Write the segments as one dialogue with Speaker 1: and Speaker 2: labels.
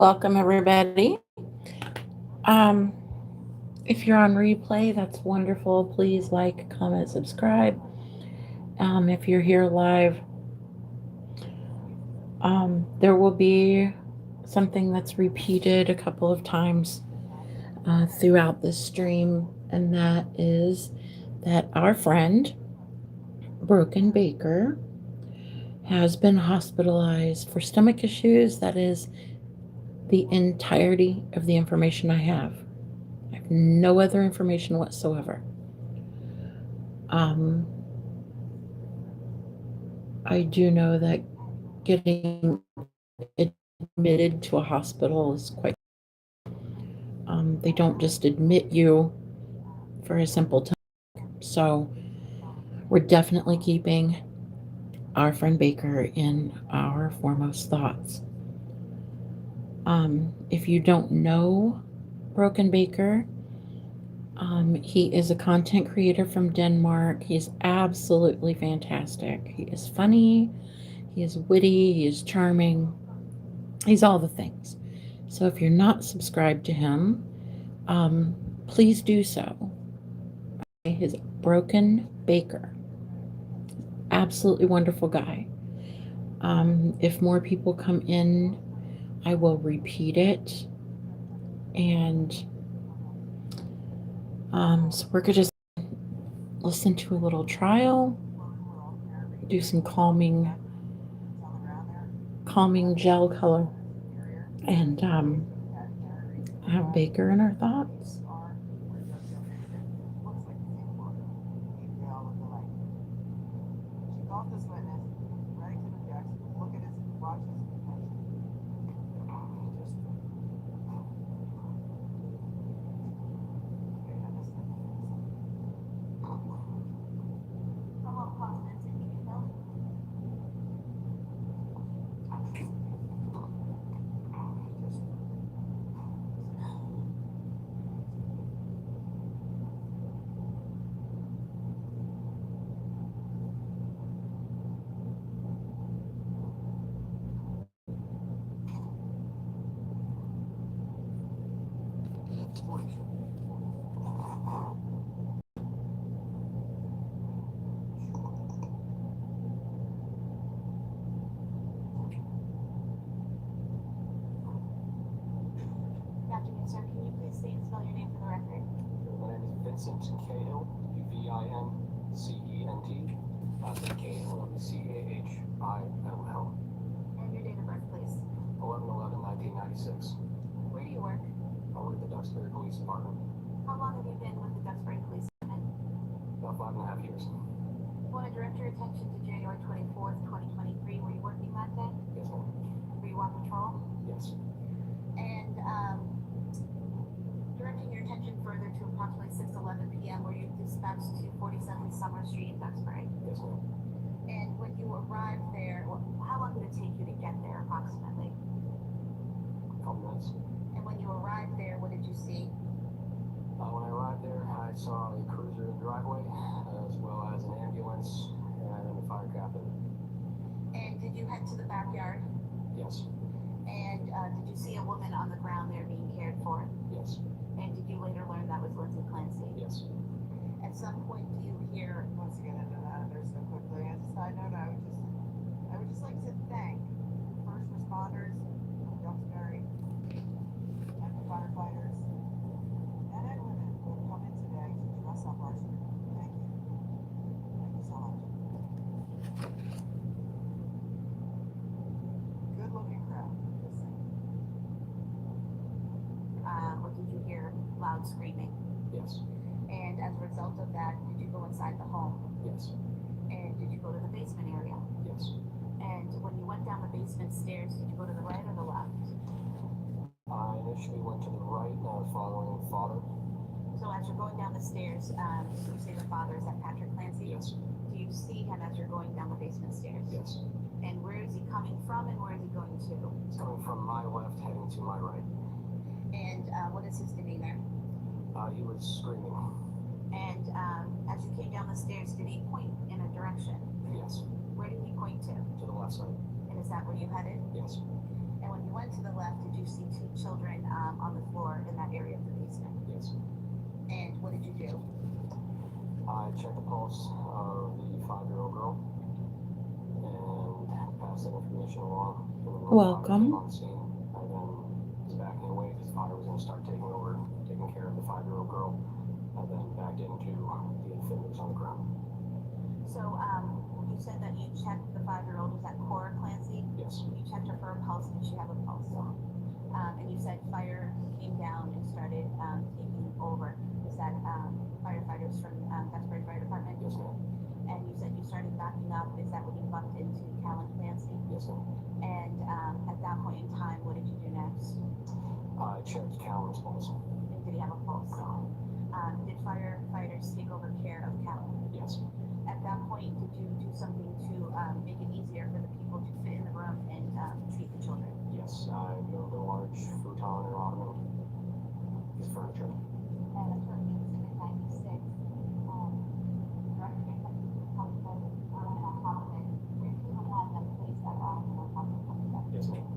Speaker 1: Welcome, everybody. Um, if you're on replay, that's wonderful. Please like, comment, subscribe. If you're here live, there will be something that's repeated a couple of times throughout this stream, and that is that our friend, Broken Baker, has been hospitalized for stomach issues. That is the entirety of the information I have. I have no other information whatsoever. Um, I do know that getting admitted to a hospital is quite. They don't just admit you for a simple time. So we're definitely keeping our friend Baker in our foremost thoughts. If you don't know Broken Baker, he is a content creator from Denmark. He's absolutely fantastic. He is funny, he is witty, he is charming, he's all the things. So if you're not subscribed to him, please do so. His Broken Baker, absolutely wonderful guy. If more people come in, I will repeat it. And so we're going to just listen to a little trial, do some calming gel color, and have Baker in our thoughts.
Speaker 2: Vincent Cahill, Vincent, last name Cahill, Cahill.
Speaker 3: And your date of birth, please.
Speaker 2: 11/11/1996.
Speaker 3: Where do you work?
Speaker 2: I work at the Duxbury Police Department.
Speaker 3: How long have you been with the Duxbury Police Department?
Speaker 2: About 5.5 years.
Speaker 3: I want to direct your attention to January 24th, 2023. Were you working that day?
Speaker 2: Yes, ma'am.
Speaker 3: Were you on patrol?
Speaker 2: Yes.
Speaker 3: And directing your attention further to approximately 6:11 p.m. were you dispatched to 47 Summer Street in Duxbury?
Speaker 2: Yes, ma'am.
Speaker 3: And when you arrived there, how long did it take you to get there approximately?
Speaker 2: A couple minutes.
Speaker 3: And when you arrived there, what did you see?
Speaker 2: When I arrived there, I saw a cruiser in the driveway, as well as an ambulance and a fire captain.
Speaker 3: And did you head to the backyard?
Speaker 2: Yes.
Speaker 3: And did you see a woman on the ground there being cared for?
Speaker 2: Yes.
Speaker 3: And did you later learn that was Lindsay Clancy?
Speaker 2: Yes.
Speaker 3: At some point, do you hear?
Speaker 4: Once again, into that, there's so quickly. As a side note, I would just like to thank first responders, Duxbury, and the firefighters, men and women who have come in today to dress up our street. Thank you. Thank you so much. Good looking crowd. Just saying.
Speaker 3: Or did you hear loud screaming?
Speaker 2: Yes.
Speaker 3: And as a result of that, did you go inside the home?
Speaker 2: Yes.
Speaker 3: And did you go to the basement area?
Speaker 2: Yes.
Speaker 3: And when you went down the basement stairs, did you go to the right or the left?
Speaker 2: I initially went to the right, and I was following father.
Speaker 3: So as you're going down the stairs, you say the father, is that Patrick Clancy?
Speaker 2: Yes.
Speaker 3: Do you see him as you're going down the basement stairs?
Speaker 2: Yes.
Speaker 3: And where is he coming from and where is he going to?
Speaker 2: It's coming from my left, heading to my right.
Speaker 3: And what is his demeanor?
Speaker 2: He was screaming.
Speaker 3: And as you came down the stairs, did he point in a direction?
Speaker 2: Yes.
Speaker 3: Where did he point to?
Speaker 2: To the left side.
Speaker 3: And is that where you headed?
Speaker 2: Yes.
Speaker 3: And when you you went to the left, did you see two children on the floor in that area of the basement?
Speaker 2: Yes.
Speaker 3: And what did you do?
Speaker 2: I checked the pulse of the 5-year-old girl and passed that information along. And then when the
Speaker 1: Welcome.
Speaker 2: fire came on scene, I then was backing away because the fire was going to start taking care of the 5-year-old girl. I then backed into the infant that was on the ground.
Speaker 3: So you said that you checked the 5-year-old. Was that Cora Clancy?
Speaker 2: Yes.
Speaker 3: You checked her for a pulse. Did she have a pulse? And you said fire came down and started taking over. Was that firefighters from Duxbury Fire Department?
Speaker 2: Yes, ma'am.
Speaker 3: And you said you started backing up. Is that when you bumped into Callan Clancy?
Speaker 2: Yes, ma'am.
Speaker 3: And at that point in time, what did you do next?
Speaker 2: I checked Callan's pulse.
Speaker 3: And did he have a pulse? Did firefighters take over care of Callan?
Speaker 2: Yes.
Speaker 3: At that point, did you do something to make it easier for the people to fit in the room and treat the children?
Speaker 2: Yes, I moved a large futon and ottoman piece of furniture.
Speaker 3: And attorney exhibit 96, director telephone on top of it. Were you the one that placed that ottoman on top of it?
Speaker 2: Yes, ma'am.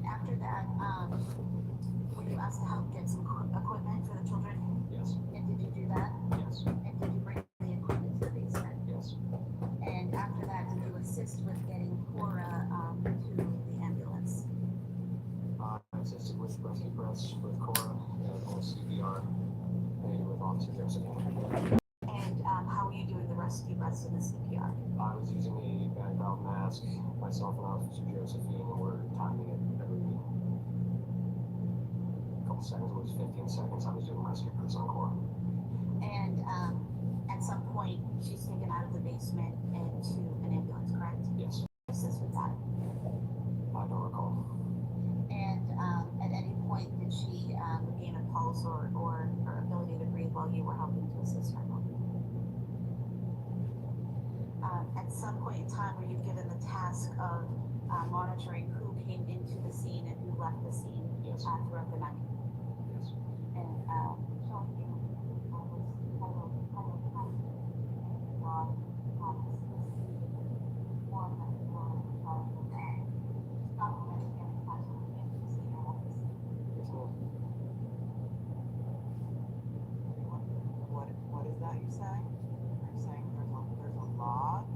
Speaker 3: After that, were you asked to help get some equipment for the children?
Speaker 2: Yes.
Speaker 3: And did you do that?
Speaker 2: Yes.
Speaker 3: And did you bring the equipment to the basement?
Speaker 2: Yes.
Speaker 3: And after that, did you assist with getting Cora to the ambulance?
Speaker 2: I assisted with rescue breaths with Cora and all CPR and with Officer Joseph.
Speaker 3: And how were you doing the rescue breaths and the CPR?
Speaker 2: I was using a bag valve mask, myself and Officer Josephine, and we're timing it every couple seconds. It was 15 seconds. I was doing rescue breaths on Cora.
Speaker 3: And at some point, she's taken out of the basement into an ambulance, correct?
Speaker 2: Yes.
Speaker 3: Assist with that.
Speaker 2: I don't recall.
Speaker 3: And at any point, did she gain a pulse or her ability to breathe while you were helping to assist her? At some point in time, were you given the task of monitoring who came into the scene and who left the scene
Speaker 2: Yes.
Speaker 3: throughout the night?
Speaker 2: Yes.
Speaker 3: And showing you was titled why one documenting every time someone came to the scene or left the scene.
Speaker 2: Yes, ma'am.
Speaker 4: What is that you say? Are you saying there's a log?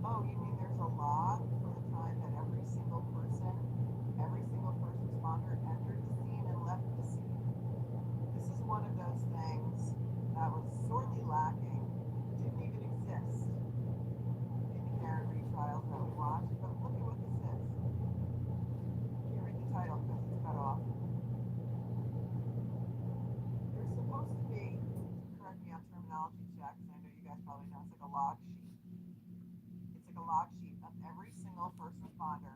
Speaker 4: Oh, you mean there's a log for the time that every single first responder entered the scene and left the scene? This is one of those things that was sorely lacking, didn't even exist in the Karen Reed trials that we watched, but look at what this is. Can't read the title because it's cut off. There's supposed to be, correct me on terminology check, because I know you guys probably know, it's like a log sheet. It's like a log sheet of every single first responder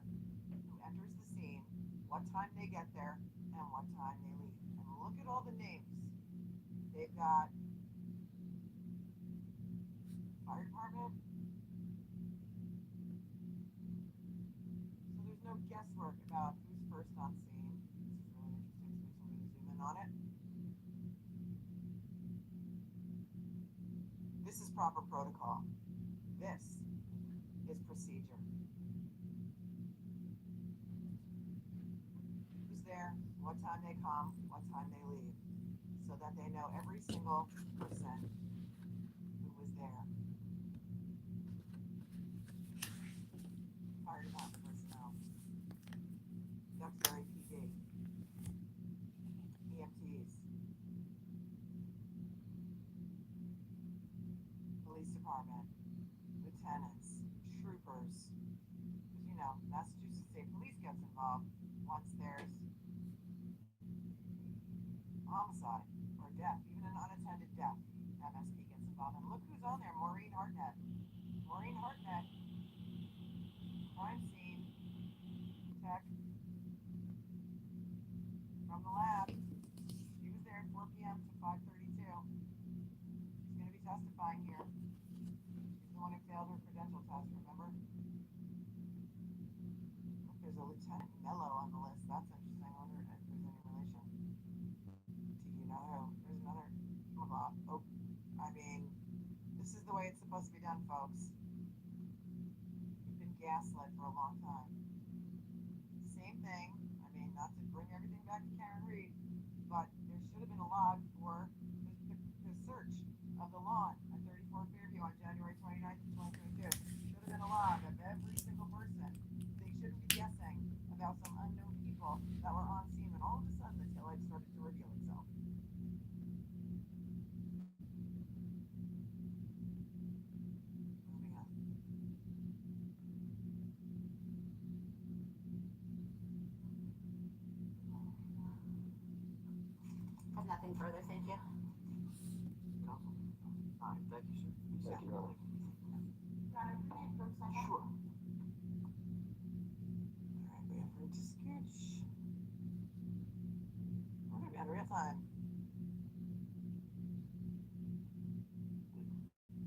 Speaker 4: who enters the scene, what time they get there, and what time they leave. And look at all the names. They've got fire department. So there's no guesswork about who's first on scene. This is really interesting, so I'm going to zoom in on it. This is proper protocol. This is procedure. Who's there, what time they come, what time they leave, so that they know every single person who was there. Fire department personnel, Duxbury PD, EMTs, police department, lieutenants, troopers, because you know, Massachusetts State Police gets involved once there's homicide or death, even an unattended death. MSP gets involved. And look who's on there, Maureen Hartnett. Maureen Hartnett, crime scene tech from the lab. She was there at 4 p.m. to 5:32. She's going to be testifying here. She's the one who failed her credential test, remember? Look, there's a Lieutenant Mello on the list. That's interesting. I wonder if there's any relation to you know who. There's another. Oh, I mean, this is the way it's supposed to be done, folks. You've been gaslit for a long time. Same thing. I mean, not to bring everything back to Karen Reed, but there should have been a log for the search of the lawn at 34 Fairview on January 29th of 2022. Should have been a log of every single person. They shouldn't be guessing about some unknown people that were on scene when all of a sudden the taillight started to reveal itself. Moving on.
Speaker 3: Have nothing further, thank you.
Speaker 2: Council? All right, thank you, sir. Thank you, Melanie. Sure.
Speaker 4: Alright, we have room to scooch. We're gonna be on real time.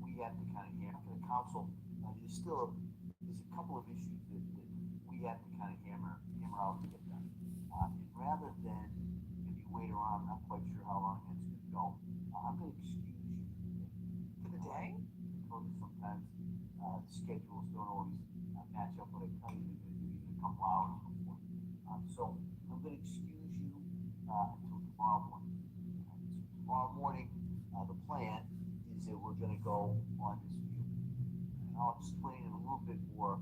Speaker 5: We have to kind of hammer for the council. There's a couple of issues that we have to kind of hammer out to get done. And rather than maybe wait around, I'm not quite sure how long it's going to go. I'm going to excuse you
Speaker 4: For the day?
Speaker 5: because sometimes the schedules don't always match up what I tell you they're going to do even a couple hours before. So I'm going to excuse you until tomorrow morning. So tomorrow morning, the plan is that we're going to go on this view. And I'll explain in a little bit more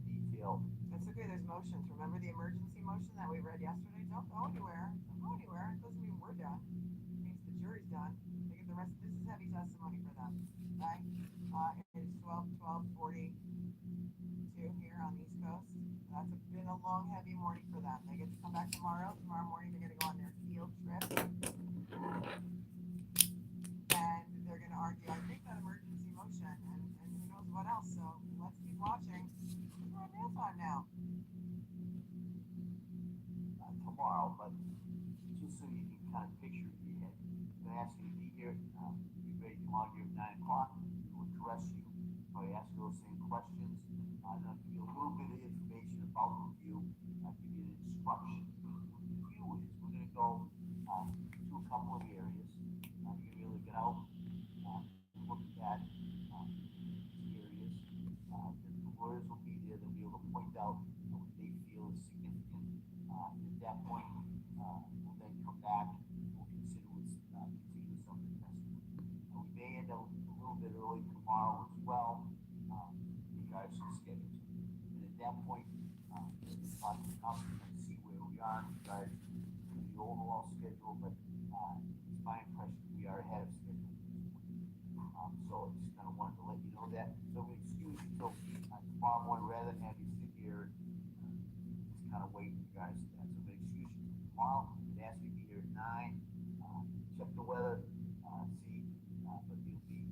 Speaker 5: detail.
Speaker 4: That's okay, there's motions. Remember the emergency motion that we read yesterday? Don't go anywhere. Don't go anywhere. It doesn't mean we're done. It means the jury's done. They get the rest. This is heavy testimony for them. Okay? It's 12:42 here on the East Coast. That's been a long, heavy morning for them. They get to come back tomorrow. Tomorrow morning they're gonna go on their field trip. And they're gonna argue, I think, that emergency motion and who knows what else. So let's keep watching. We're on real time now.
Speaker 5: Tomorrow, but just so you can kind of picture it in your head, I'm going to ask you to be here, be ready to come out here at 9 o'clock. We'll address you, probably ask you those same questions. I'm going to give you a little bit of information about the view, give you an instruction. The view is we're going to go to a couple of areas. You're going to really get out, look at that, areas. The lawyers will be there, they'll be able to point out what they feel is significant. At that point, we'll then come back and we'll consider continue some of the testimony. We may end up a little bit early tomorrow as well, in regards to the schedules. And at that point, we'll talk to the council and see where we are in regards to the overall schedule, but it's my impression we are ahead of schedule at this point. So I just kind of wanted to let you know that. So we excuse you till tomorrow morning rather than have you sit here and just kind of wait in regards to that. So I'm going to excuse you till tomorrow and ask you to be here at 9. Check the weather, see, but you'll be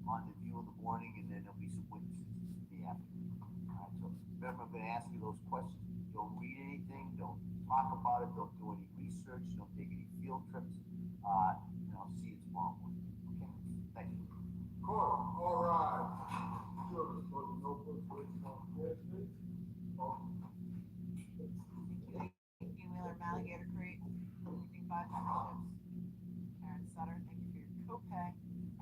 Speaker 5: on the view in the morning and then there'll be some witnesses in the afternoon. All right, so remember, I'm going to ask you those questions. Don't read anything, don't talk about it, don't do any research, don't take any field trips, and I'll see you tomorrow morning. Okay? Thank you.
Speaker 6: Court, all rise. Service for the Norfolk Bridge on Fifth Street.
Speaker 4: Thank you, Wheeler Alligator Creek, keeping 5 memberships. Karen Sutter, thank you for your copay.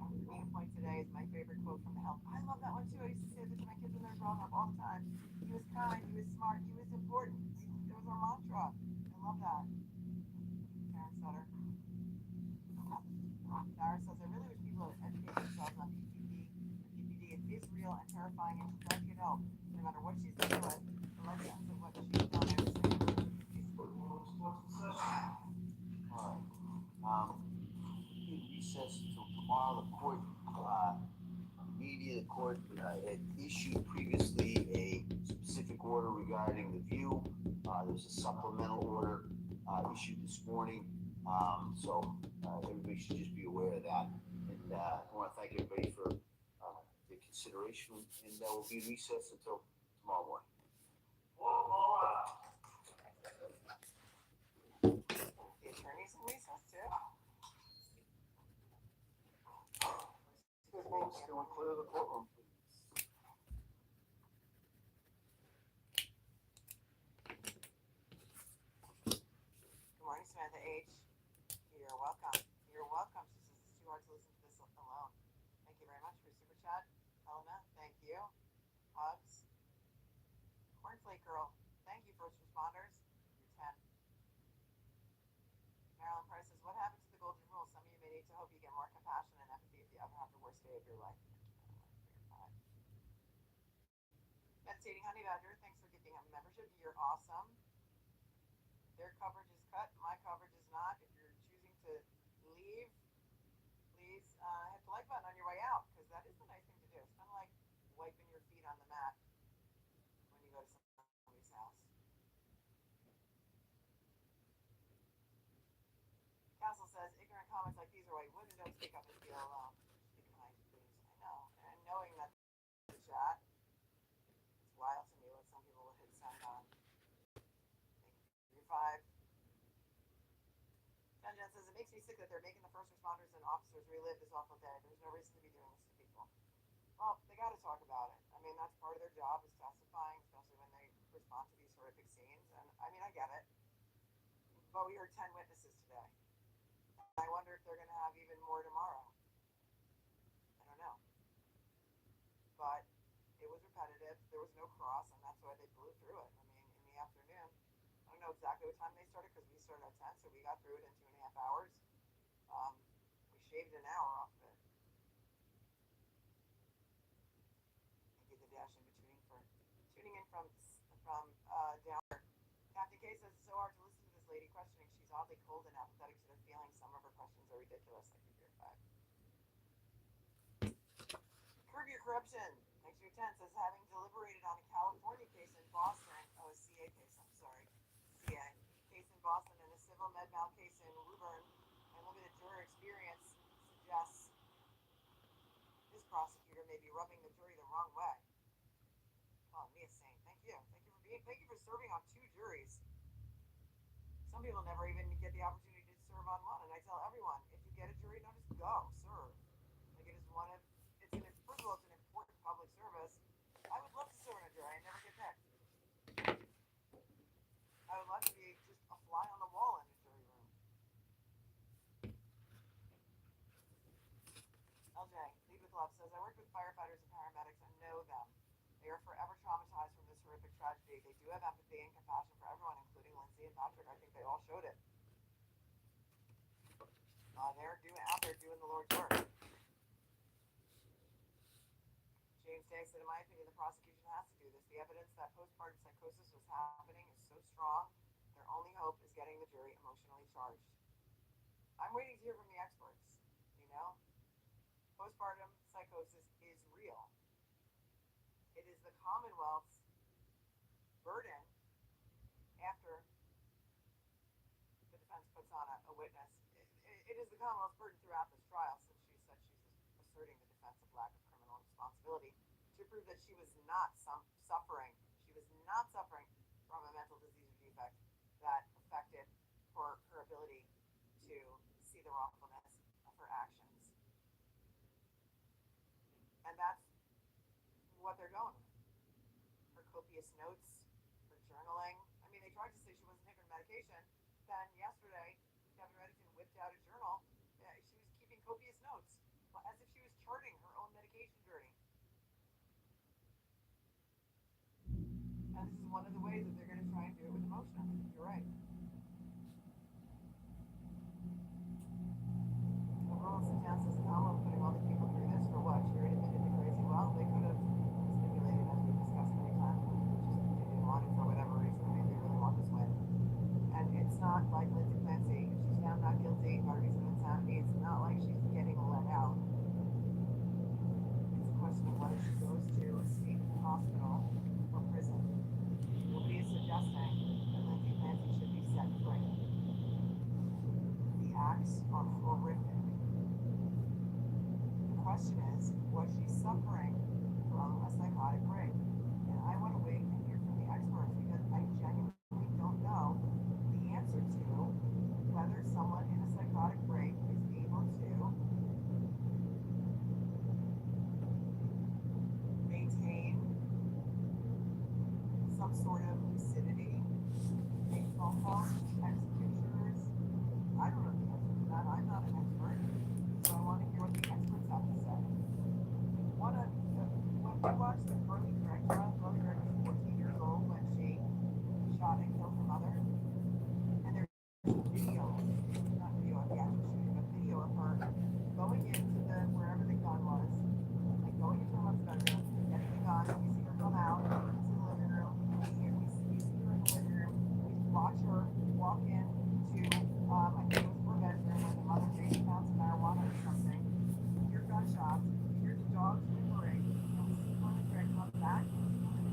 Speaker 4: The meeting point today is my favorite quote from the help. I love that one too. I used to say that to my kids when they were growing up all the time. He was kind, he was smart, he was important. It was our mantra. I love that. Karen Sutter. Dara says, I really wish people would educate themselves on PPD. The PPD is real and terrifying and she tries to get help. No matter what she's dealing with, the legends of what she's done every single day.
Speaker 5: All right. In recess until tomorrow, the court, the court had issued previously a specific order regarding the view. There's a supplemental order issued this morning. So everybody should just be aware of that. And I want to thank everybody for the consideration, and we'll be in recess until tomorrow morning.
Speaker 4: The attorney's in recess too.
Speaker 6: Hold still and clear the courtroom, please.
Speaker 4: Good morning, Samantha H. You're welcome. You're welcome. She says it's too hard to listen to this alone. Thank you very much for your super chat. Helena, thank you. Hugs. Cornflake Girl, thank you, first responders. You're 10. Marilyn Price says, what happened to the golden rule? Some of you may need to hope you get more compassion and empathy if you ever have the worst day of your life. Meditating Honey Badger, thanks for giving a membership. You're awesome. Their coverage is cut. My coverage is not. If you're choosing to leave, please hit the like button on your way out, because that is the nice thing to do. It's kind of like wiping your feet on the mat when you go to somebody's house. Castle says, ignorant comments like these are why women don't speak up and feel alone. Be kind, please. I know. And knowing that the chat, it's wild to me what some people will hit send on. Thank you. 5. Jen says, it makes me sick that they're making the first responders and officers relive this awful day. There's no reason to be doing this to people. Well, they got to talk about it. I mean, that's part of their job is testifying, especially when they respond to these horrific scenes. And I mean, I get it. But we heard 10 witnesses today. I wonder if they're going to have even more tomorrow. I don't know. But it was repetitive. There was no cross, and that's why they blew through it. I mean, in the afternoon, I don't know exactly what time they started because we started at 10, so we got through it in 2.5 hours. We shaved an hour off of it. Thank you, the dash in between, for tuning in from down there. Captain K says it's so hard to listen to this lady questioning. She's oddly cold and apathetic to their feelings. Some of her questions are ridiculous. I can hear back. Curb Your Corruption. Thanks for your 10 says having deliberated on a California case in Boston. Oh, a CA case. I'm sorry. CA case in Boston and a civil med mal case in Woburn. And limited juror experience suggests this prosecutor may be rubbing the jury the wrong way. Oh, Mia Saint, thank you. Thank you for serving on 2 juries. Some people never even get the opportunity to serve on one, and I tell everyone, if you get a jury notice, go serve. Like, it is one of, first of all, it's an important public service. I would love to serve on a jury. I never get picked. I would love to be just a fly on the wall in a jury room. LJ, Lead with Love says, I work with firefighters and paramedics and know them. They are forever traumatized from this horrific tragedy. They do have empathy and compassion for everyone, including Lindsay and Patrick. I think they all showed it. They're out there doing the Lord's work. James Day said, in my opinion, the prosecution has to do this. The evidence that postpartum psychosis was happening is so strong, their only hope is getting the jury emotionally charged. I'm waiting to hear from the experts, you know? Postpartum psychosis is real. It is the Commonwealth's burden after the defense puts on a witness. It is the Commonwealth's burden throughout this trial, since she said she's asserting the defense of lack of criminal responsibility, to prove that she was not suffering. She was not suffering from a mental disease or defect that affected her ability to see the wrongfulness of her actions. And that's what they're going with. Her copious notes, her journaling. I mean, they tried to say she wasn't taking medication. Then yesterday, Kevin Reddington whipped out a journal. She was keeping copious notes, as if she was charting her own medication journey. And this is one of the ways that they're going to try and do it with emotion. You're right. Overall, Satan says, Kamala putting all these people through this for what? She already admitted to crazy. Well, they could have stipulated, as we've discussed many times, just they didn't want it for whatever reason. I mean, they really want this win. And it's not like Lindsay Clancy, if she's found not guilty by reason of insanity, it's not like she's getting let out. It's a question of whether she goes to a state hospital or prison. Nobody is suggesting that Lindsay Clancy should be watch the Carly Craig trial? Carly Craig was 14 years old when she shot and killed her mother. And there's video, not video of the actual shooting, but video of her going into the wherever the gun was, like going into her mom's bedroom, getting the gun. We see her come out into the living room. We see her in the living room. We watch her walk in to, I think it was her bedroom where the mother maybe found some marijuana or something. You hear gunshots. You hear the dogs whimpering. And we see Carly Craig come back into the living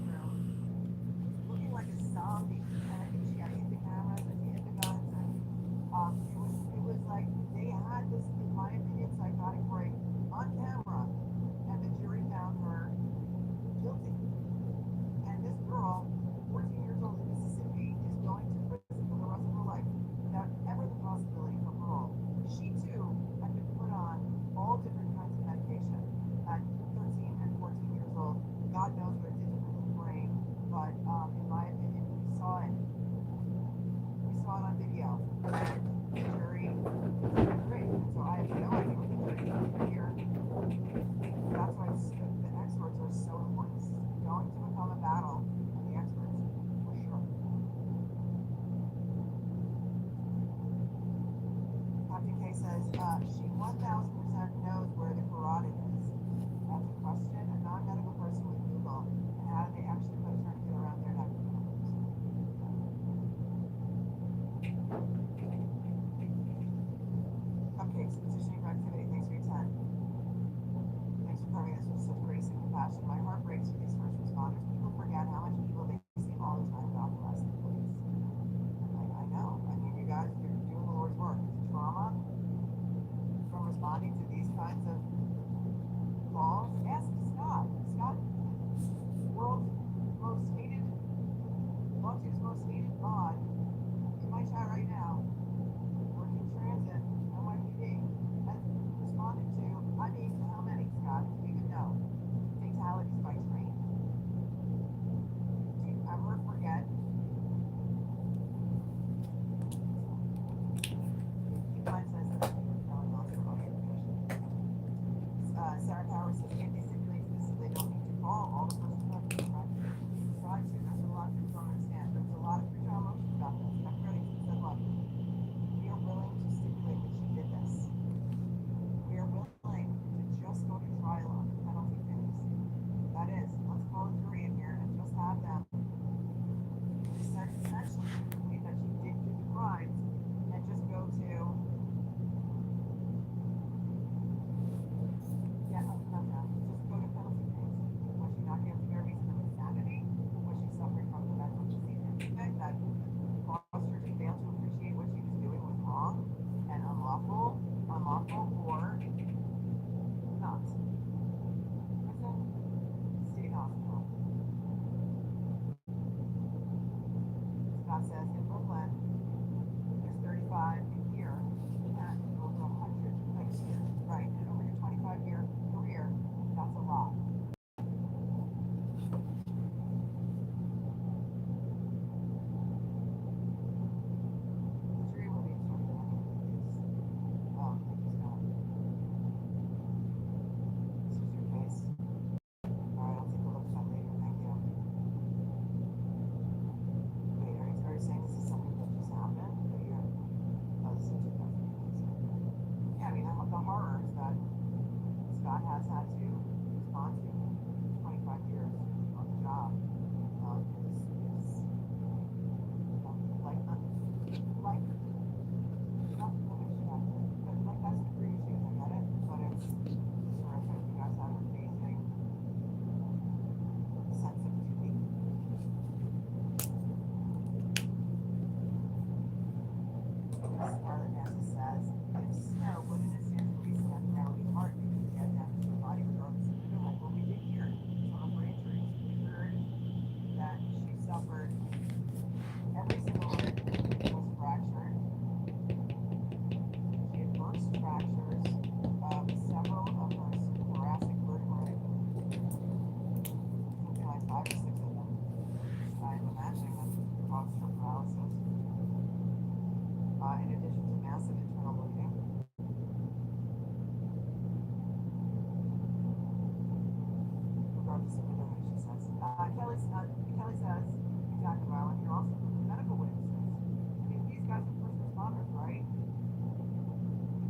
Speaker 4: active island, you're also medical witnesses. I mean, these guys are first responders, right?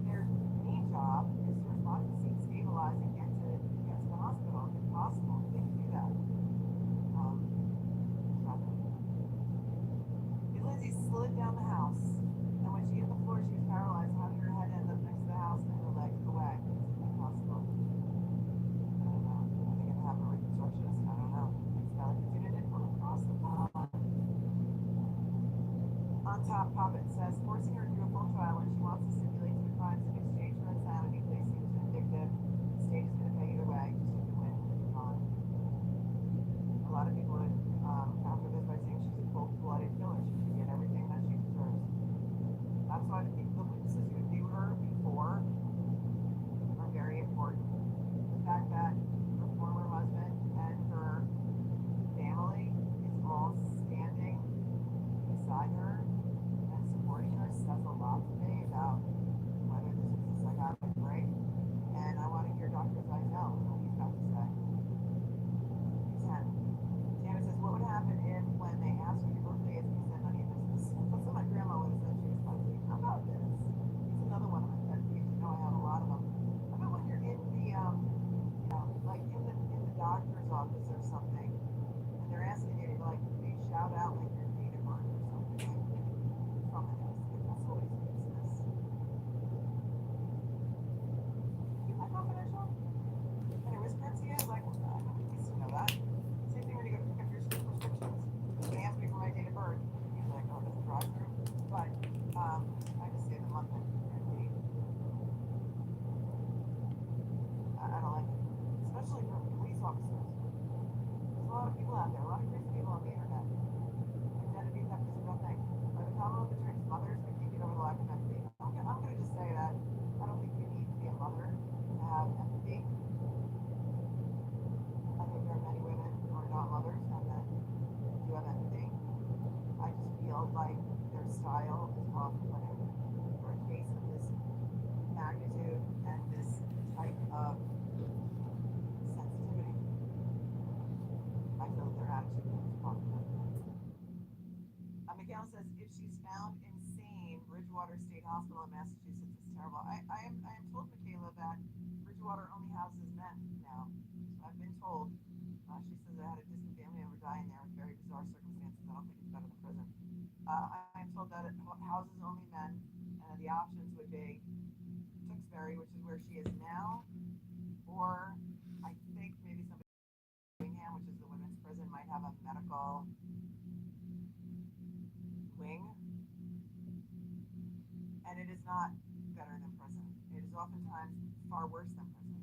Speaker 4: Their main job is to respond to the scene, stabilize, and get to the hospital if possible. They can do that. Lindsay slid down the house, and when she hit the floor, she was paralyzed. How did her head end up next to the house and her leg away? It's impossible. I don't know. I think I have a reconstructionist. I don't know. Thanks, Kelly, for tuning in from across the pond. On top, Poppet says, forcing her to do a full trial when she wants to stipulate to the crimes in exchange for insanity. Please seems vindictive. The state is going to pay either way. Just you can win. Come on. A lot of people would counter this by saying she's a cold-blooded killer. She should get everything that she deserves. That's why the witnesses who knew her before are very important. The fact that her former husband and her family is all standing beside her and supporting her says a lot to me about whether this is a psychotic break. And I want to hear Dr. Zeisel, what he's got to say. He's 10. Janet says, what would happen if when they asked you your birthday is you said none of your business? That's what my grandma would have said. She was like, how about this? It's another one of my pet peeves. You know I have a lot of them. How about when you're in the like in the doctor's office or something, and they're asking you to like they shout out like your date of birth or something from the desk. That's always business. You like confidential? Anyways, Garcia is like, nobody needs to know that. Same thing when you go to pick up your prescriptions. They ask me for my date of birth. He's like, oh, does it drive through? But I just say the month and date. I don't like it, especially for police officers. There's a lot of people out there, a lot of crazy people on the internet. Identity theft is a real thing. By the Commonwealth Attorney's mothers could keep it over the lack of empathy. I'm going to just say that I don't think you need to be a mother to have empathy. I think there are many women who are not mothers and that do have empathy. I just feel like their style is off-putting for a case of this magnitude and this type of sensitivity. I feel that their attitude is off-putting. Miguel says, if she's found insane, Bridgewater State Hospital in Massachusetts is terrible. I am told, Michaela, that Bridgewater only houses men now. So I've been told. She says I had a distant family member dying there in very bizarre circumstances. I don't think it's better than prison. I'm told that it houses only men, and the options would be Tewksbury, which is where she is now, or I think maybe somebody in Birmingham, which is the women's prison, might have a medical wing. And it is not better than prison. It is oftentimes far worse than prison.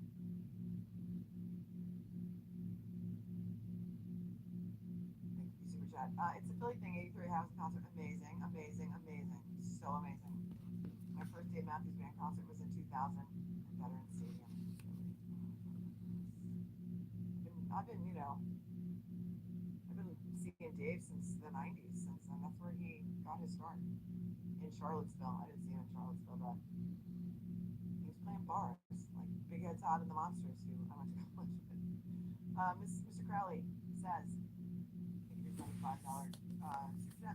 Speaker 4: Thank you, Super Chat. It's a Philly thing, 83 House concert. Amazing, amazing, amazing. So amazing. My first Dave Matthews Band concert was in 2000 at Veterans Stadium. I've been seeing Dave since the 90s, and that's where he got his start. In Charlottesville. I didn't see him in Charlottesville, but he was playing bars, like Big Ed Todd and the Monsters, who I went to college with. Mr. Crowley says, thank you for $25.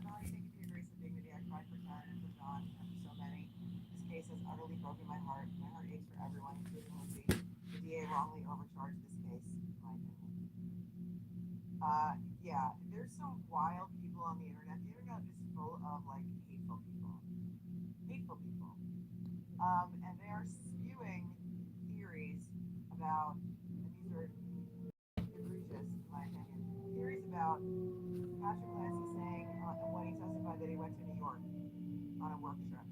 Speaker 4: Melanie, thank you for your grace and dignity. I cried for Karen and for John and for so many. This case has utterly broken my heart. My heart aches for everyone, including Lindsay. The DA wrongly overcharged this case, in my opinion. Yeah, there's some wild people on the internet. The internet is full of like hateful people. And they are spewing theories about, and these are egregious in my opinion, theories about Patrick Clancy saying when he testified that he went to New York on a work trip.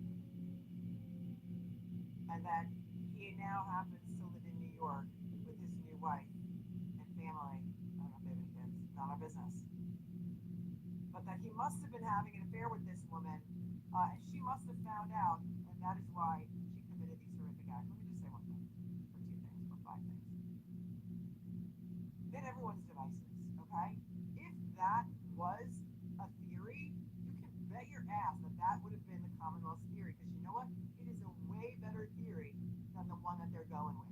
Speaker 4: And that he now happens to live in New York with his new wife and family. I don't know if they have any kids, not our business. But that he must have been having an affair with this woman, and she must have found out, and that is why she committed these horrific acts. Let me just say one thing, or two things, or five things. Then everyone's devices, okay? If that was a theory, you can bet your ass that that would have been the Commonwealth's theory, because you know what? It is a way better theory than the one that they're going with.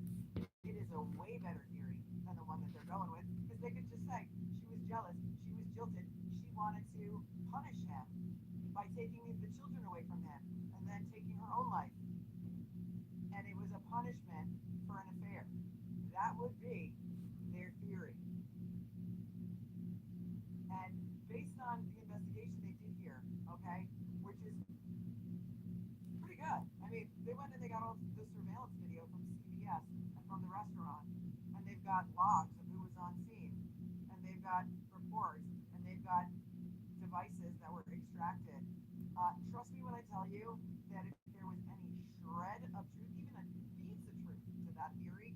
Speaker 4: It is a way better theory than the one that they're going with, because they could just say she was jealous, she was jilted, she wanted to they got all the surveillance video from CBS and from the restaurant, and they've got logs of who was on scene, and they've got reports, and they've got devices that were extracted. Trust me when I tell you that if there was any shred of truth, even a beads of truth to that theory,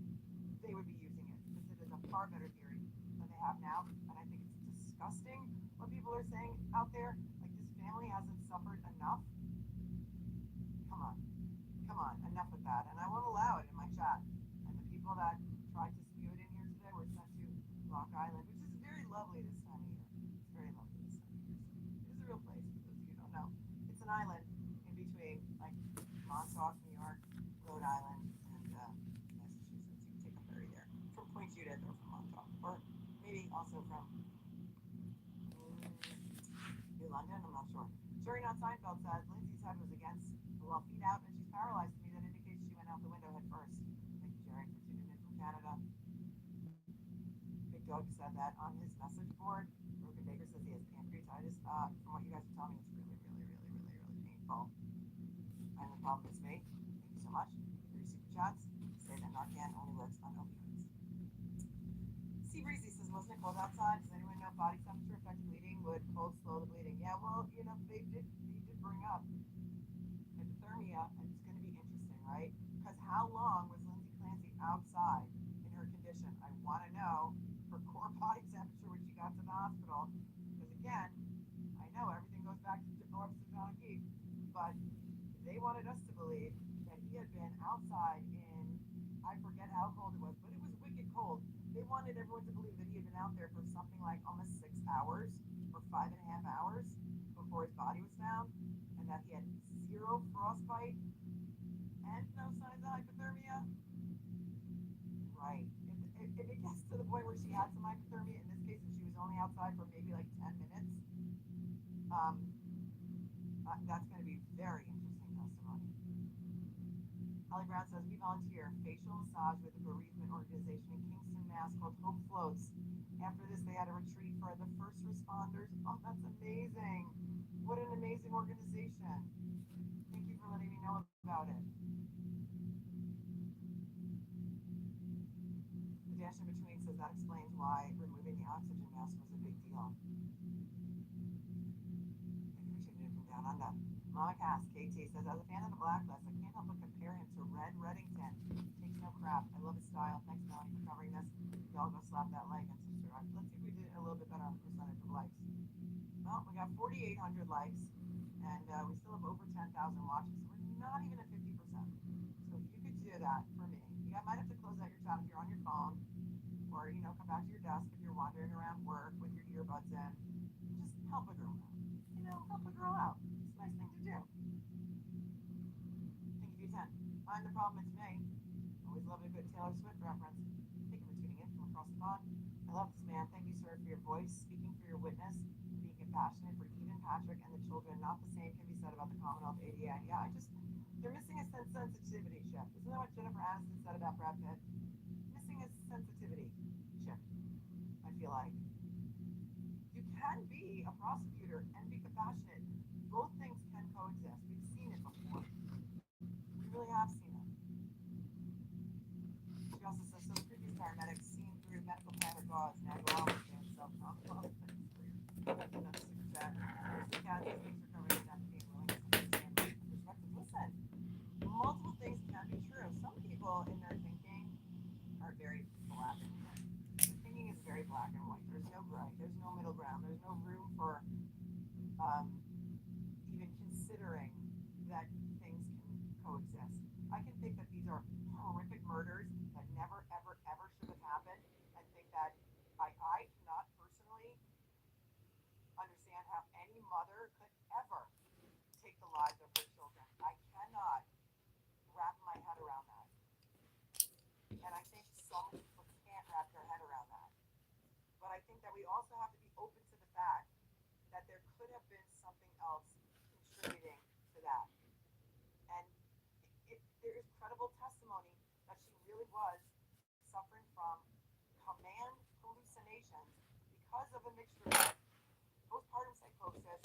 Speaker 4: they would be using it because it is a far better theory than they have now. And I think it's disgusting what people are saying out there. Like, this family hasn't suffered enough. Come on, enough with that. And I won't allow it in my chat. And the people that tried to spew it in here today were sent to Rock Island, which is very lovely this time of year. It's very lovely this time of year. So it is a real place, for those of you who don't know. It's an island in between, like, Montauk, New York, Rhode Island, and Massachusetts. You can take a ferry there from Point Judith or from Montauk, or maybe also from New London. I'm not sure. Sherry Not Seinfeld says Lindsay's head was against the well, feet out, and she's paralyzed. To me, that indicates she went out the window head first. Thank you, Jerry, for tuning in from Canada. Big Doug said that on his message board. Broken Baker says he has pancreatitis. From what you guys are telling me, it's really painful. And the problem is me. Thank you so much for your super chats. Say that Narcan only works on opioids. Sea Breezy says, wasn't it cold outside? Does anyone know if body temperature affects bleeding? Would cold slow the bleeding? Yeah, well, you know, he did bring up hypothermia, and it's going to be interesting, right? Because how long was Lindsay Clancy outside in her condition? I want to know her core body temperature when she got to the hospital. Because again, I know everything goes back to Officer John O'Keefe, but they wanted us to believe that he had been outside in, I forget how cold it was, but it was wicked cold. They wanted everyone to believe that he had been out there for something like almost 6 hours or 5.5 hours before his body was found, and that he had zero frostbite and no signs of hypothermia. Right. If it gets to the point where she had some hypothermia, in this case, and she was only outside for maybe like 10 minutes, that's going to be very interesting testimony. Holly Brown says, we volunteer facial massage with a bereavement organization in Kingston, Mass. Called Hope Floats. After this, they had a retreat for the first responders. Oh, that's amazing. What an amazing organization. Thank you for letting me know about it. The dash in between says that explains why removing the oxygen mask was a big deal. Thank you for tuning in from down under. Mama Cass, KT says, as a fan of the Blacklist, I can't help but compare him to Red Reddington. Takes no crap. I love his style. Thanks, Melanie, for covering this. Y'all go slap that like and subscribe. Let's see if we did a little bit better on the percentage of likes. Well, we got 4,800 likes, and we still have over 10,000 watches, so we're not even at 50%. So if you could do that for me, you might have to close out your chat if you're on your phone, or, you know, come back to your desk if you're wandering around work with your earbuds in. Just help a girl out. You know, help a girl out. It's a nice thing to do. Thank you, 10. I'm the problem, it's me. Always love a good Taylor Swift reference. Thank you for tuning in from across the pond. I love this man. Thank you, sir, for your voice, speaking for your witness, being compassionate for Eden, Patrick, and the children. Not the same can be said about the Commonwealth ADA. Yeah, they're missing a sensitivity shift. Isn't that what Jennifer Aniston said about Brad Pitt? Missing a sensitivity shift, I feel like. You can be a prosecutor and be compassionate. Both things can coexist. We've seen it before. We really have seen it. She also says, so the previous paramedics seen through medical planner gauze, now go out and self-confidence. That's another super chat. Here's the cat. Thanks for covering that, being willing to understand perspective. Listen, multiple things can be true. Some people in their thinking are very black and white. Their thinking is very black and white. There's no gray. There's no middle ground. There's no room for even considering that things can coexist. I can think that these are horrific murders that never, ever, ever should have happened, and think that I cannot personally understand how any mother could ever take the lives of her children. I cannot wrap my head around that. And I think some people can't wrap their head around that. But I think that we also have to be open to the fact that there could have been something else contributing to that. And there is credible testimony that she really was suffering from command hallucinations because of a mixture of postpartum psychosis,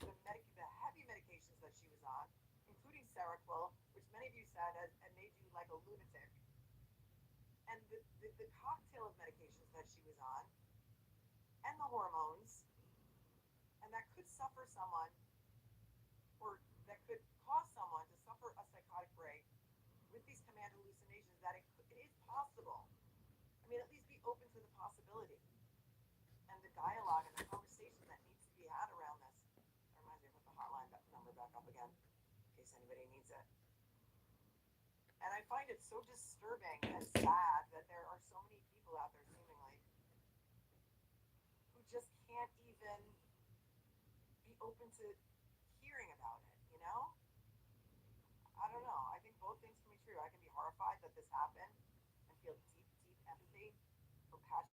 Speaker 4: the heavy medications that she was on, including Seroquel, which many of you said, and made you like a lunatic. And the cocktail of medications that she was on, and the hormones, and that could suffer someone, or that could cause someone to suffer a psychotic break with these command hallucinations, that it is possible. I mean, at least be open to the possibility and the dialogue and the conversation that needs to be had around this. That reminds me to put the hotline number back up again in case anybody needs it. And I find it so disturbing and sad that there are so many people out there, seemingly, who just can't even be open to hearing about it, you know? I don't know. I think both things can be true. I can be horrified that this happened and feel deep, deep empathy for Patrick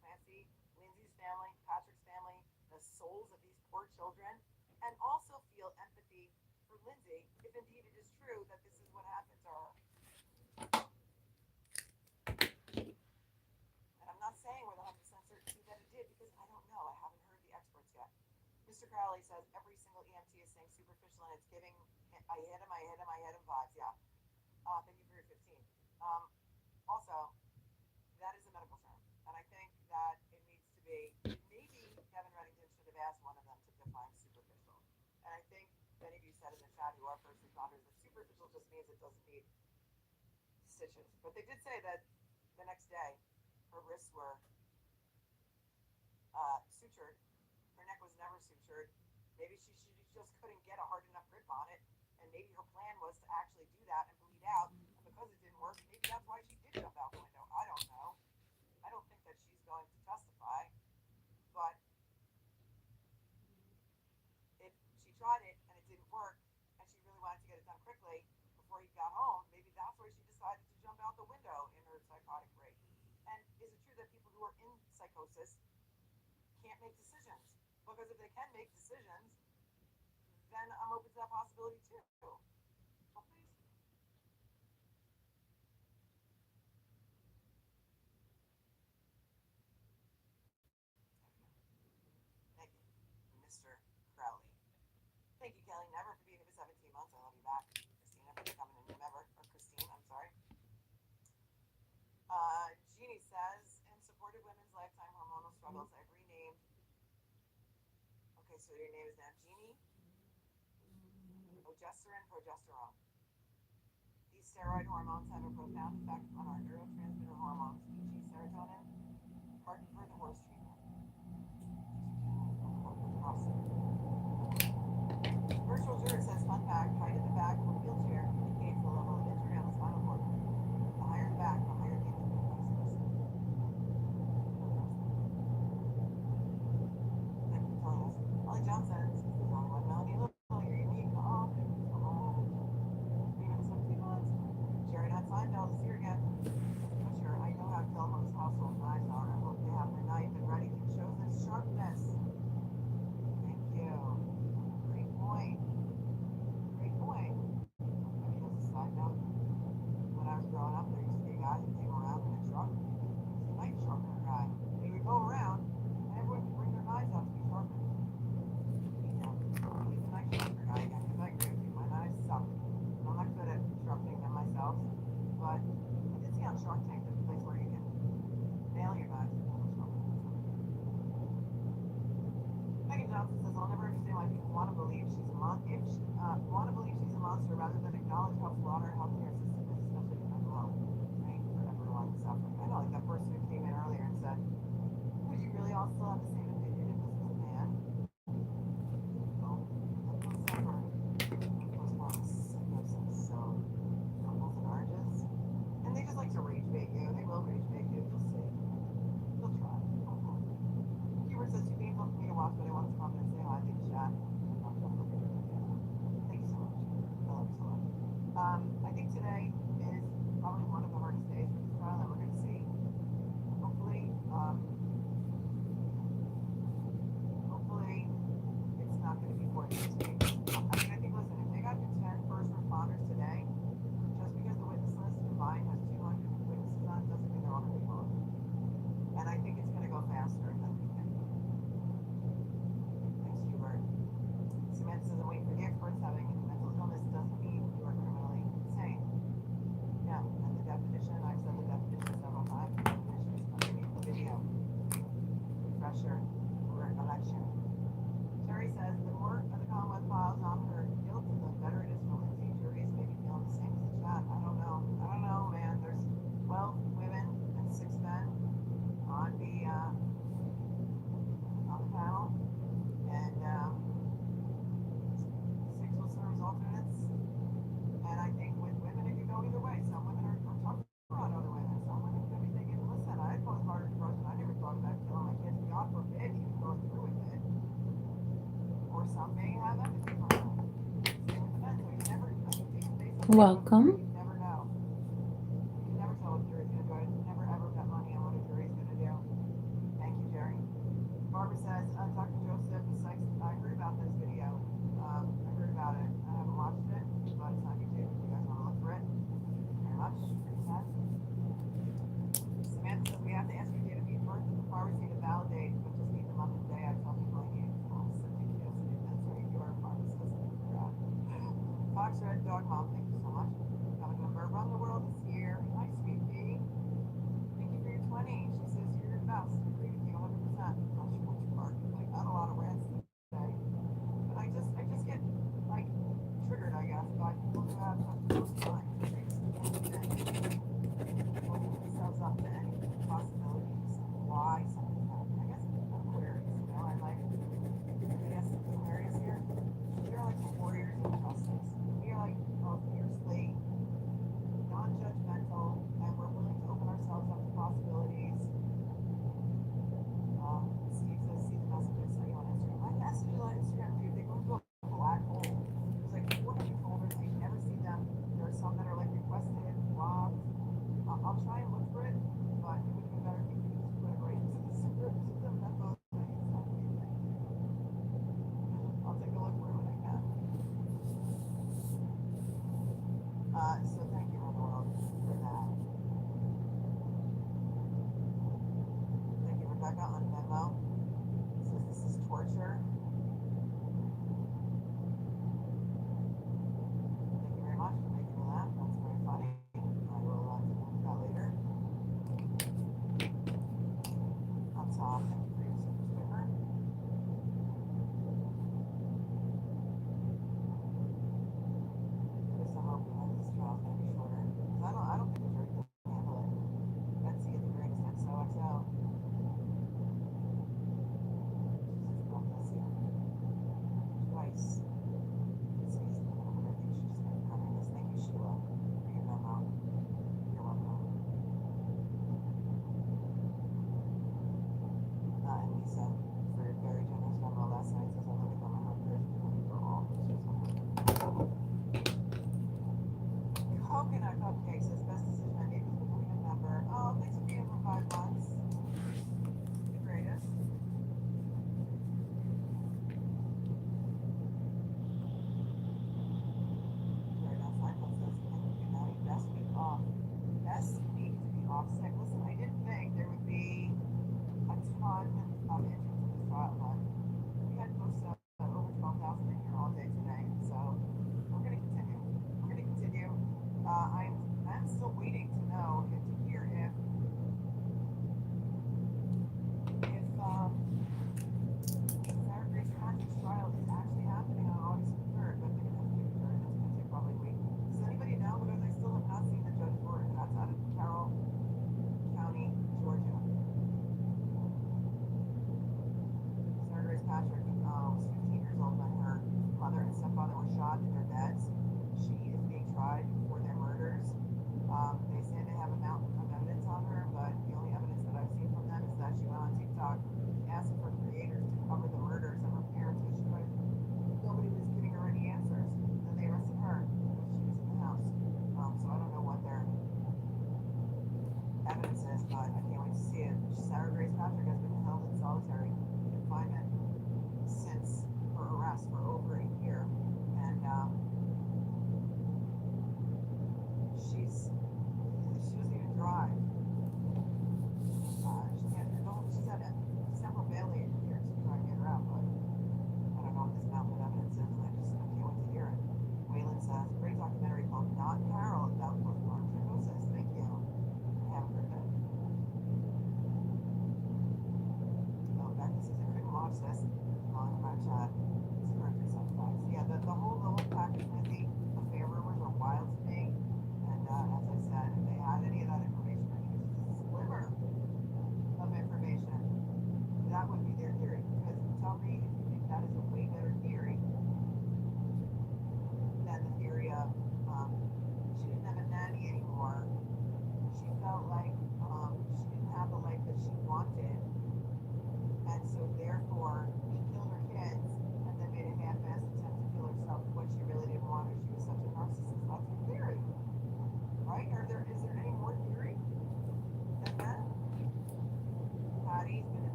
Speaker 4: Clancy, Lindsay's family, Patrick's family, the souls of these poor children, and also feel empathy for Lindsay if indeed it is true that this is what happened to her. And I'm not saying with 100% certainty that it did because I don't know. I haven't heard the experts yet. Mr. Crowley says every single EMT is saying superficial and it's giving I hit him vibes. Yeah. Thank you for your 15. Also, that is a medical term. And I think that it needs to be, maybe Kevin Reddington should have asked one of them to define superficial. And I think many of you said in the chat who are first responders that superficial just means it doesn't need stitches. But they did say that the next day her wrists were sutured. Her neck was never sutured. Maybe she just couldn't get a hard enough grip on it. And maybe her plan was to actually do that and bleed out. And because it didn't work, maybe that's why she did jump out the window. I don't know. I don't think that she's going to testify. But if she tried it and it didn't work, and she really wanted to get it done quickly before he got home, maybe that's why she decided to jump out the window in her psychotic break. And is it true that people who are in psychosis can't make decisions? Because if they can make decisions, then I'm open to that possibility too. Oh, please. Thank you, Mr. Crowley. Thank you, Kelly, never for being here for 17 months. I love you back. Christina for becoming a new member. Or Christine, I'm sorry. Jeannie says, in support of women's lifetime hormonal struggles, I've renamed. Okay, so your name is now Jeannie. Progesterone. These steroid hormones have a profound effect on our neurotransmitter hormones, e.g. serotonin. Pardon for the horse treatment. Virtual juror says, fun fact, height in the back of a wheelchair indicates the level of injury on the spinal cord. The higher the back, the higher the injury process. Thank you for telling us. Holly Johnson, this is the only one. Melanie Little, you're unique. Oh, thank you so much. Even 17 months. Sharon at Seinfeld is here again. Sure, I know how Gilmore's household knives are. I hope they have their knife and ready to show the sharpness. Thank you. Great point. Great point. I mean, as a side note, when I was growing up, there used to be a guy who came around in a truck. He was a knife sharpener guy. And he would go around, and everyone would bring their knives out to be sharpened. He's a knife sharpener guy again, because I agree with you. My knives suck. I'm not good at sharpening them myself, but I did see on Shark Tank there's a place where you can nail your knives and sharpen them. Megan Johnson says, I'll never understand why people want to believe she's a monster rather than acknowledge how flawed our healthcare system is, especially with mental health, right? For everyone suffering. I know, like that person who came in earlier and said, would you really all still have the same opinion if this was a man? Well, people suffer from postpartum psychosis, so apples and oranges. And they just like to rage bait you. They will rage bait you. You'll see. They'll try. Hubert says, too painful for me to watch, but I wanted to come in and say hi. Take a shot. Thank you so much. I love you so much. I think today is probably one of the hardest days for this trial that we're going to see.
Speaker 1: Welcome.
Speaker 4: You never know. You can never tell what a jury's gonna do. I never ever bet money on what a jury's gonna do. Thank you, Jerry. Barbara says, Dr. Joseph Sykes, I heard about this video. I heard about it. I haven't watched it, but it's on YouTube. If you guys wanna look for it. Thank you very much. Pretty sad. Samantha says, we have to ask your date of birth and the pharmacy to validate, but just need the month and day. I tell people I need. Oh, it's ridiculous. That's right. You are a pharmacist. Fox Red Dog Mom, thank you so much. Coming number around the world is here. Hi, sweet pea. Thank you for your 20. She says you're the best. I agree with you 100%. Not sure what you are. I got a lot of rants today. But I just get like triggered, I guess, by people who have such a close time. They just can't open themselves up to any possibilities of why something happened. I guess I'm Aquarius, you know, I guess Aquarius here. They're like the warriors of justice. We are like fiercely non-judgmental, and we're willing to open ourselves up to possibilities. Steve says, see the messages I on Instagram. My messages on Instagram, dude, they go into a black hole. There's like 400 folders. I never see them. There are some that are like requested, blocked. I'll try and look for it, but it would have been better if you could just put it right into the script. The memo thing. It's not amazing. I'll take a look for it when I can. So thank you, World, for that. Thank you, Rebecca, on Venmo. Says this is torture. Thank you very much for making me laugh. That's very funny. I will do that later. On top, thank you for your super sticker. There's some hope behind this trial. Thank you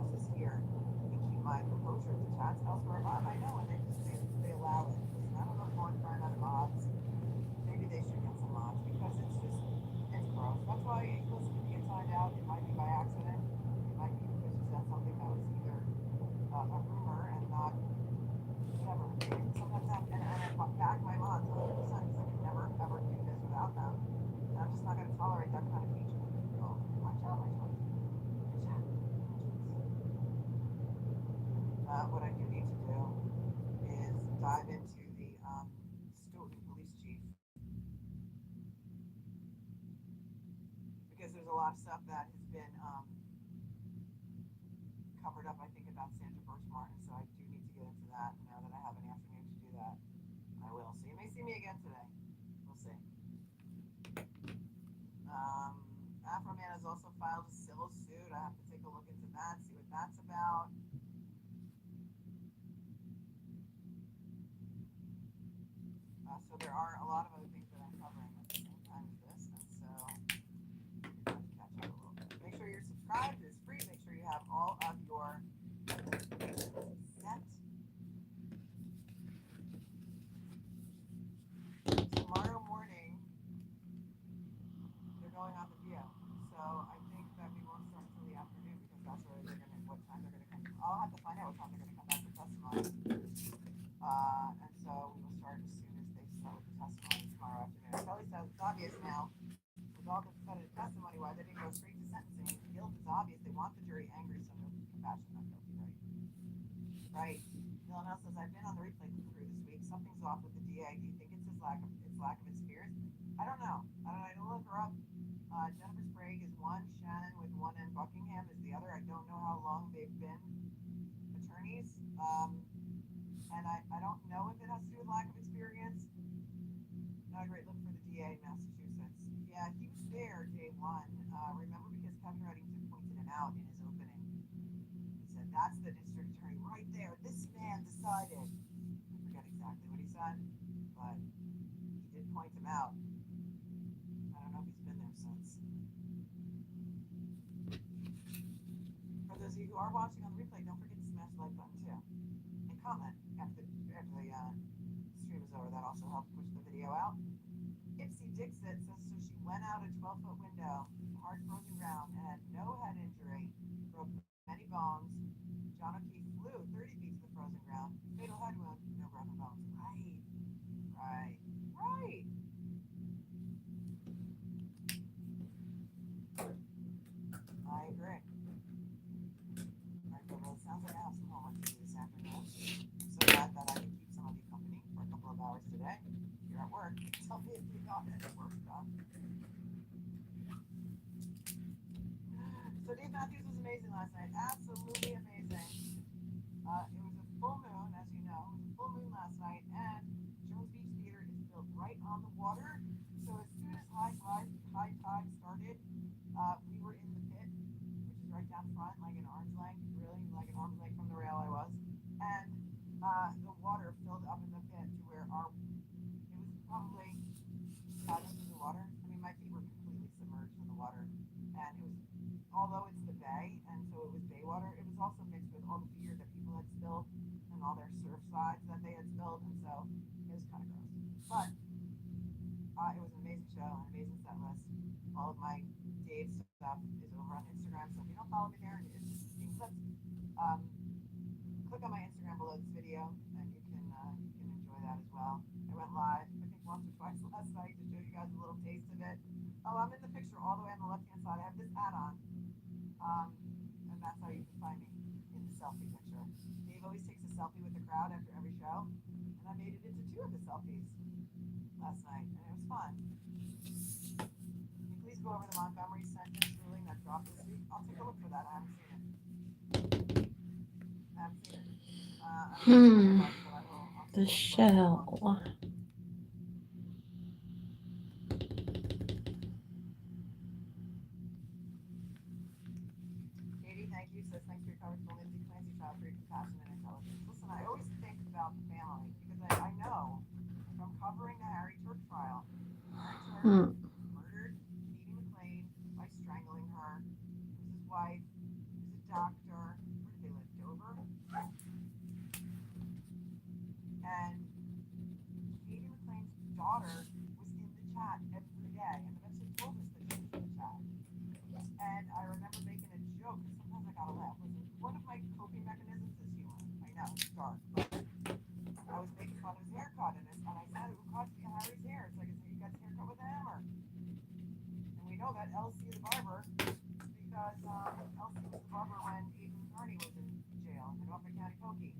Speaker 4: house is here. I can keep my composure at the chats elsewhere. I know, and they allow it. I don't know if going for another mods. Maybe they should get some mods because it's gross. That's why listen, if you get signed out, it might be by accident. It might be because you said something that was either a rumor and not whatever. Sometimes and I back my mods 100% because I could never ever do this without them. And I'm just not going to tolerate that kind of feature. Oh, watch out, my choice. What I do need to do is dive into the Stoughton Police Chief because there's a lot of stuff that has been covered up, I think, about Sandra Birchmartin, so I do need to get into that. Now that I have an afternoon to do that, I will. So you may see me again today. We'll see. Afroman has also filed a civil suit. I have to take a look into that, see what that's about. So there are a lot of other things that I'm covering at the same time as this, and so I have to catch up a little bit. Make sure you're subscribed. It's free. Make sure you have all of your notifications set. Tomorrow morning, they're going on the View, so I think that we won't start until the afternoon because that's where they're gonna, what time they're gonna come. I'll have to find out what time they're gonna come back for testimony. And so we will start as soon as they start with the testimony tomorrow afternoon. Kelly says it's obvious now, with all the definitive testimony, why they didn't go straight to sentencing. Guilt is obvious. They want the jury angry, so no compassion, not guilty, right? Right. Dylan L says, I've been on the replay crew this week. Something's off with the DA. Do you think it's his lack of experience? I don't know. I don't look her up. Jennifer Sprague is one, Shannon with one, and Buckingham is the other. I don't know how long they've been attorneys. And I don't know if it has to do with lack of experience. Not a great look for the DA in Massachusetts. Yeah, he was there day one. Remember, because Kevin Reddington pointed him out in his opening. He said, that's the district attorney right there. This man decided. I forget exactly what he said, but he did point him out. I don't know if he's been there since. For those of you who are watching on the replay, don't forget to smash the like button too. And comment after the stream is over. That also helps push the video out. Ipsy Dixit says, so she went out a 12-foot window, hard frozen ground, and had no head injury, broke many bones. John O'Keefe flew 30 feet to the frozen ground, fatal head wound, no broken bones. Right. I agree. Right, well, it sounds like I have some homework to do this afternoon. I'm so glad that I can keep some of you company for a couple of hours today. If you're at work, tell me if you got any work done. So Dave Matthews was amazing last night. Absolutely amazing. It was a full moon, as you know. It was a full moon last night, and Jones Beach Theater is built right on the water. So as soon as high tide started, we were in the pit, which is right down front, like an arm's length, really, like an arm's length from the rail I was. And the water filled up in the pit to where it was probably 5 inches of water. I mean, my feet were completely submerged in the water. And it was, although it's the bay, and so it was bay water, it was also mixed with all the beer that people had spilled and all their surf sides that they had spilled, and so it was kind of gross. But it was an amazing show, an amazing set list. All of my Dave stuff is over on Instagram, so if you don't follow me there, it's just being clipped. Click on my Instagram below this video, and you can enjoy that as well. I went live, I think once or twice last night to show you guys a little taste of it. Oh, I'm in the picture all the way on the left-hand side. I have this hat on, and that's how you can find me in the selfie picture. Dave always takes a selfie with the crowd after every show, and I made it into 2 of the selfies last night, and it was fun. Can you please go over the Montgomery sentence ruling that dropped this week? I'll take a look for that. I haven't seen it.
Speaker 1: The shell.
Speaker 4: Katie, thank you. Says thanks for your coverage. Lindsay Clancy, child for your compassion and intelligence. Listen, I always think about the family because I know from covering the Harry Turk trial. Harry Turk murdered Edie McLean by strangling her. It was his wife. He was a doctor. know, it's dark. But I was making fun of his haircut, and I said, "Who cut Harry's hair?" It's like, "Is he got his haircut with a hammer?" And we know that Elsie is the barber because Elsie was the barber when Aiden Carney was in jail in Norfolk County Pokey.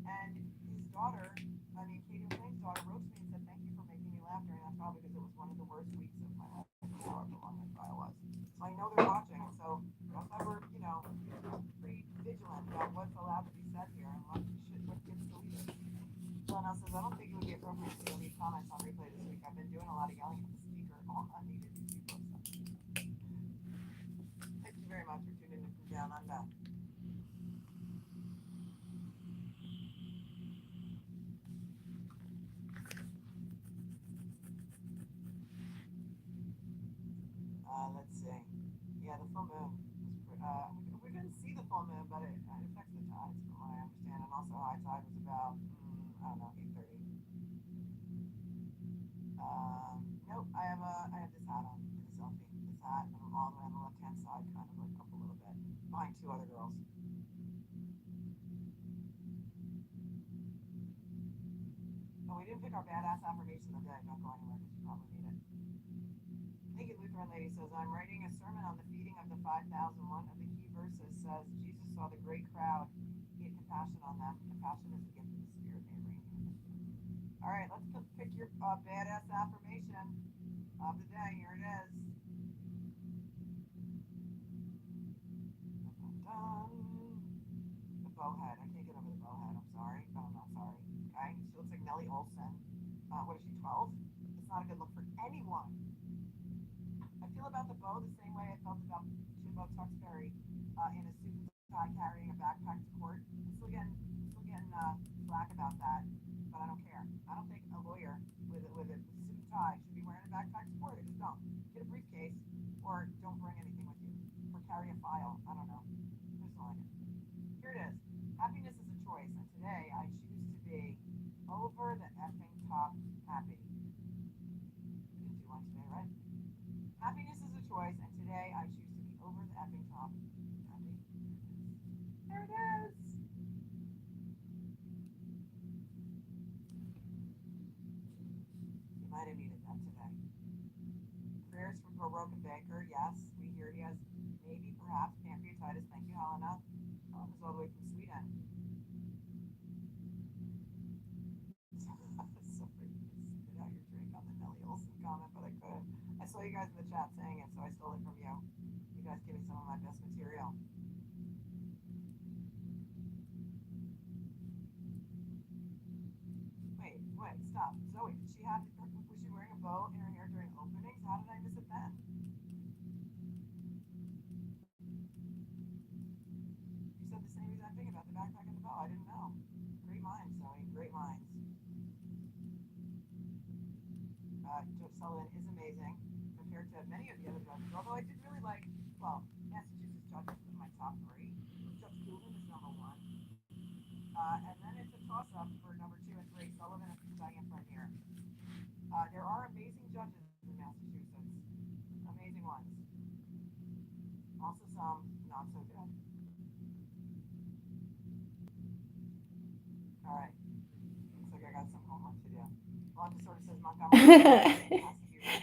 Speaker 4: And his daughter, Katie McLean's daughter, wrote to me and said, "Thank you for making me laugh during that trial because it was one of the worst weeks of my life, however long that trial was." So I know they're watching, so that's why we're, pretty vigilant about what's allowed to be said here and what gets deleted. Someone else says, "I don't think it would be appropriate to delete comments on replay this week. I've been doing a lot of yelling at the speaker, all unneeded YouTube stuff." Thank you very much for tuning in from down under. Let's see. Yeah, the full moon. We didn't see the full moon, but it affects the tides, from what I understand. And also, high tide was about, I don't know, 8:30. Nope. I have this hat on in the selfie. This hat, and I'm all the way on the left hand side, kind of like up a little bit, behind two other girls. Oh, we didn't pick our badass affirmation of the day. Don't go anywhere because you probably need it. Thank you, Lutheran lady says, "I'm writing a sermon on the feeding of the 5,000. One of the key verses says, Jesus saw the great crowd. He had compassion on them. Compassion is the gift of the Spirit. May it reign in. All right, let's pick your badass affirmation of the day. Here it is. The bowhead. I can't get over the bowhead. I'm sorry, but I'm not sorry. Okay? She looks like Nellie Olson. What is she, 12? It's not a good look for anyone. I feel about the bow the same way I felt about Jimbo Tuxbury in a suit and tie carrying a backpack to court. I'm still getting flack about that, but I don't care. I don't think a lawyer with a suit and tie should be wearing a backpack to court. I just don't. Get a briefcase or don't bring anything with you. Or carry a file. I don't know. I just don't like it. Here it is. Happiness is a choice, and today I choose to be over the effing top happy. We didn't do one today, right? Happiness is a choice, and today I choose to be over the effing top happy. There it is. You might have needed that today. Prayers for Broken Baker. Yes, we hear he has maybe, perhaps, pancreatitis. Thank you, Helena. Is all the way from Sweden. Sorry, spit out your drink on the Nellie Olson comment, but I couldn't. I saw you guys in the chat saying it, so I stole it from you. You guys give me some of my best material. Wait, stop. Zoe, was she wearing a bow in her hair during openings? How did I miss it then? You said the same exact thing about the backpack and the bow. I didn't know. Great minds, Zoe. Great minds. Judge Sullivan is amazing compared to many of the other judges. Although I did really like, Massachusetts judges in my top 3. Judge Goulden is number 1. And then it's a toss-up for number 2 and 3, Sullivan and Diane Frenier. There are amazing judges in Massachusetts. Amazing ones. Also some not so good. All right. Looks like I got some homework to do. Well, it sort of says Montgomery.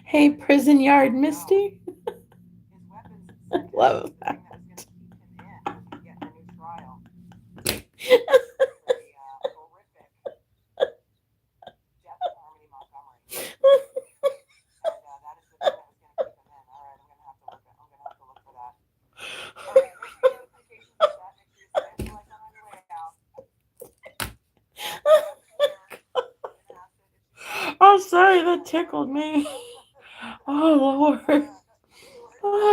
Speaker 1: Hey, prison yard, Misty.
Speaker 4: His weapons
Speaker 1: I love that.
Speaker 4: that was going to keep him in as we get a new trial. Horrific death of Harmony Montgomery. And that is the thing that was going to keep him in. All right, I'm going to have to look for that. All right, make sure notifications of that. Make sure you smash the like on your way out.
Speaker 1: Oh, sorry, that tickled me. Oh, Lord.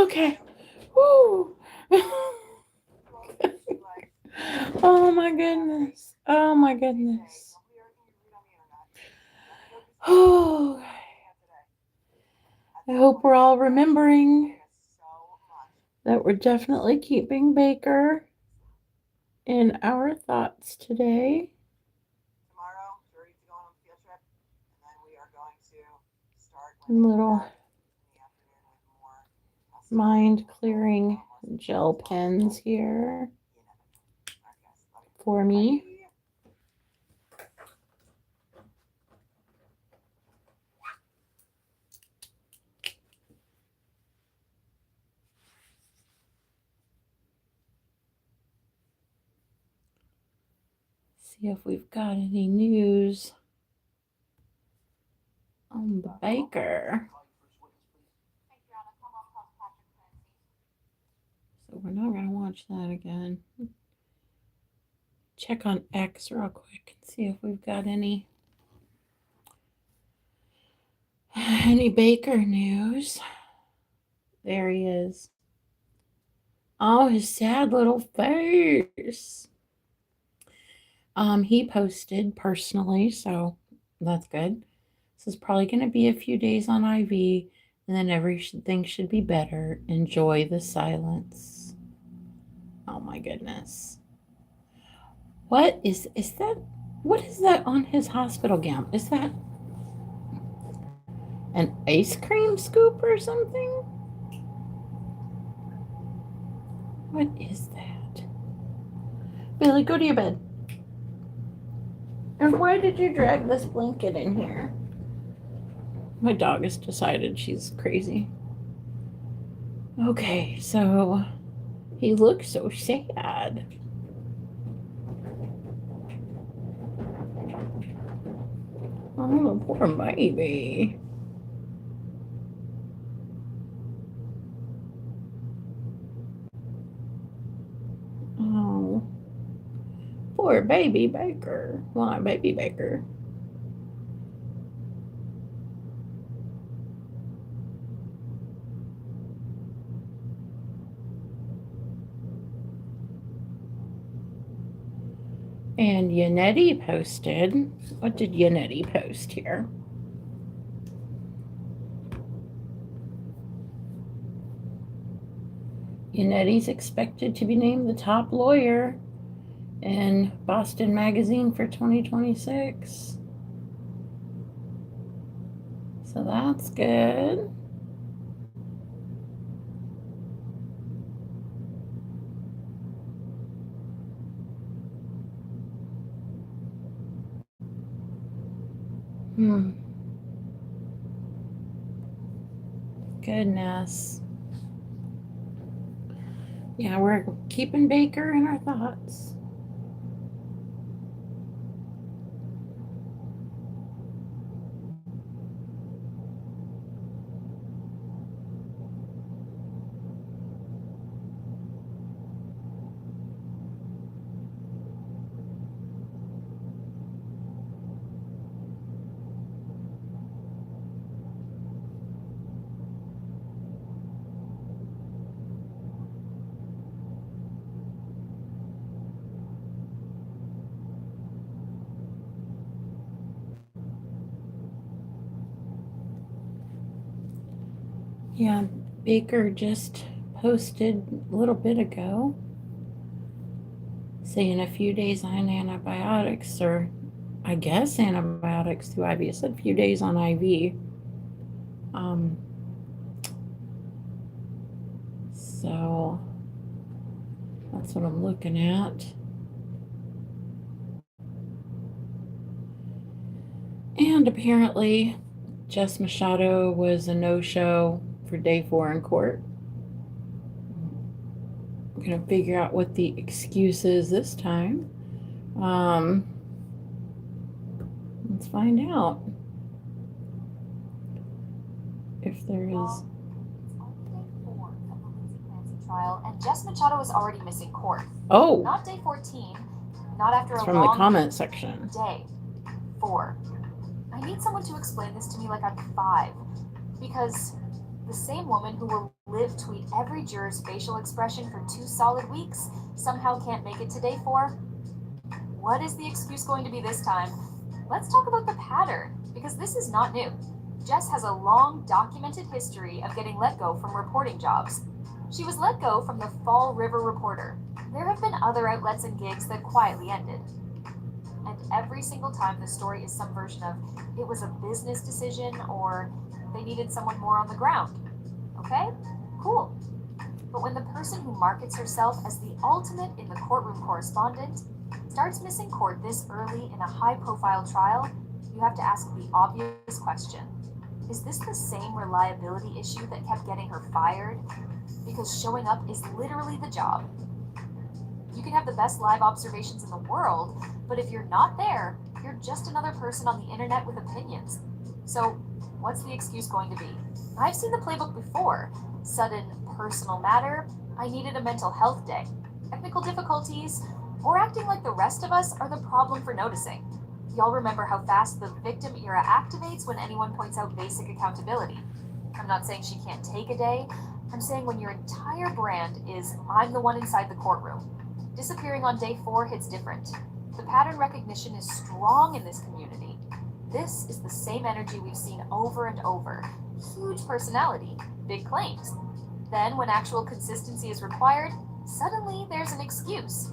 Speaker 1: Okay. Woo. Oh, my goodness. Oh, my goodness. Oh, I hope we're all remembering that we're definitely keeping Baker in our thoughts today.
Speaker 4: Tomorrow, Jordy's going on a field trip, and then we are going to start
Speaker 1: Little
Speaker 4: in the afternoon with more
Speaker 1: mind clearing gel pens here for me. See if we've got any news on Baker.
Speaker 3: Thank you, Anna. Come on, call Patrick Clancy.
Speaker 1: So we're not going to watch that again. Check on X real quick and see if we've got any Baker news. There he is. Oh, his sad little face. He posted personally, so that's good. This is probably going to be a few days on IV, and then everything should be better. Enjoy the silence. Oh my goodness. What is that? What is that on his hospital gown? Is that an ice cream scoop or something? What is that? Billy, go to your bed. And why did you drag this blanket in here? My dog has decided she's crazy. Okay, so he looks so sad. Oh, poor baby. Oh, poor baby Baker. Well, not baby Baker. And Yannetti posted. What did Yannetti post here? Yannetti's expected to be named the top lawyer in Boston Magazine for 2026. So that's good. Goodness. Yeah, we're keeping Baker in our thoughts. Yeah, Baker just posted a little bit ago saying a few days on antibiotics, or I guess antibiotics through IV. It said a few days on IV. So that's what I'm looking at. And apparently, Jess Machado was a no-show for day 4 in court. I'm gonna figure out what the excuse is this time. Let's find out if there is.
Speaker 7: It's only day 4 of the Lindsay Clancy trial, and Jess Machado is already missing court.
Speaker 1: Oh,
Speaker 7: Not day 14, not after
Speaker 1: it's
Speaker 7: a
Speaker 1: from the
Speaker 7: long
Speaker 1: comment section.
Speaker 7: day 4. I need someone to explain this to me like I'm 5, because the same woman who will live tweet every juror's facial expression for 2 solid weeks somehow can't make it to day 4. What is the excuse going to be this time? Let's talk about the pattern, because this is not new. Jess has a long, documented history of getting let go from reporting jobs. She was let go from the Fall River Reporter. There have been other outlets and gigs that quietly ended. And every single time the story is some version of, it was a business decision, or they needed someone more on the ground. Okay? Cool. But when the person who markets herself as the ultimate in the courtroom correspondent starts missing court this early in a high-profile trial, you have to ask the obvious question. Is this the same reliability issue that kept getting her fired? Because showing up is literally the job. You can have the best live observations in the world, but if you're not there, you're just another person on the internet with opinions. So, what's the excuse going to be? I've seen the playbook before. Sudden personal matter, I needed a mental health day, technical difficulties, or acting like the rest of us are the problem for noticing. Y'all remember how fast the victim era activates when anyone points out basic accountability. I'm not saying she can't take a day. I'm saying when your entire brand is I'm the one inside the courtroom. Disappearing on day 4 hits different. The pattern recognition is strong in this community. This is the same energy we've seen over and over. Huge personality, big claims. Then, when actual consistency is required, suddenly there's an excuse.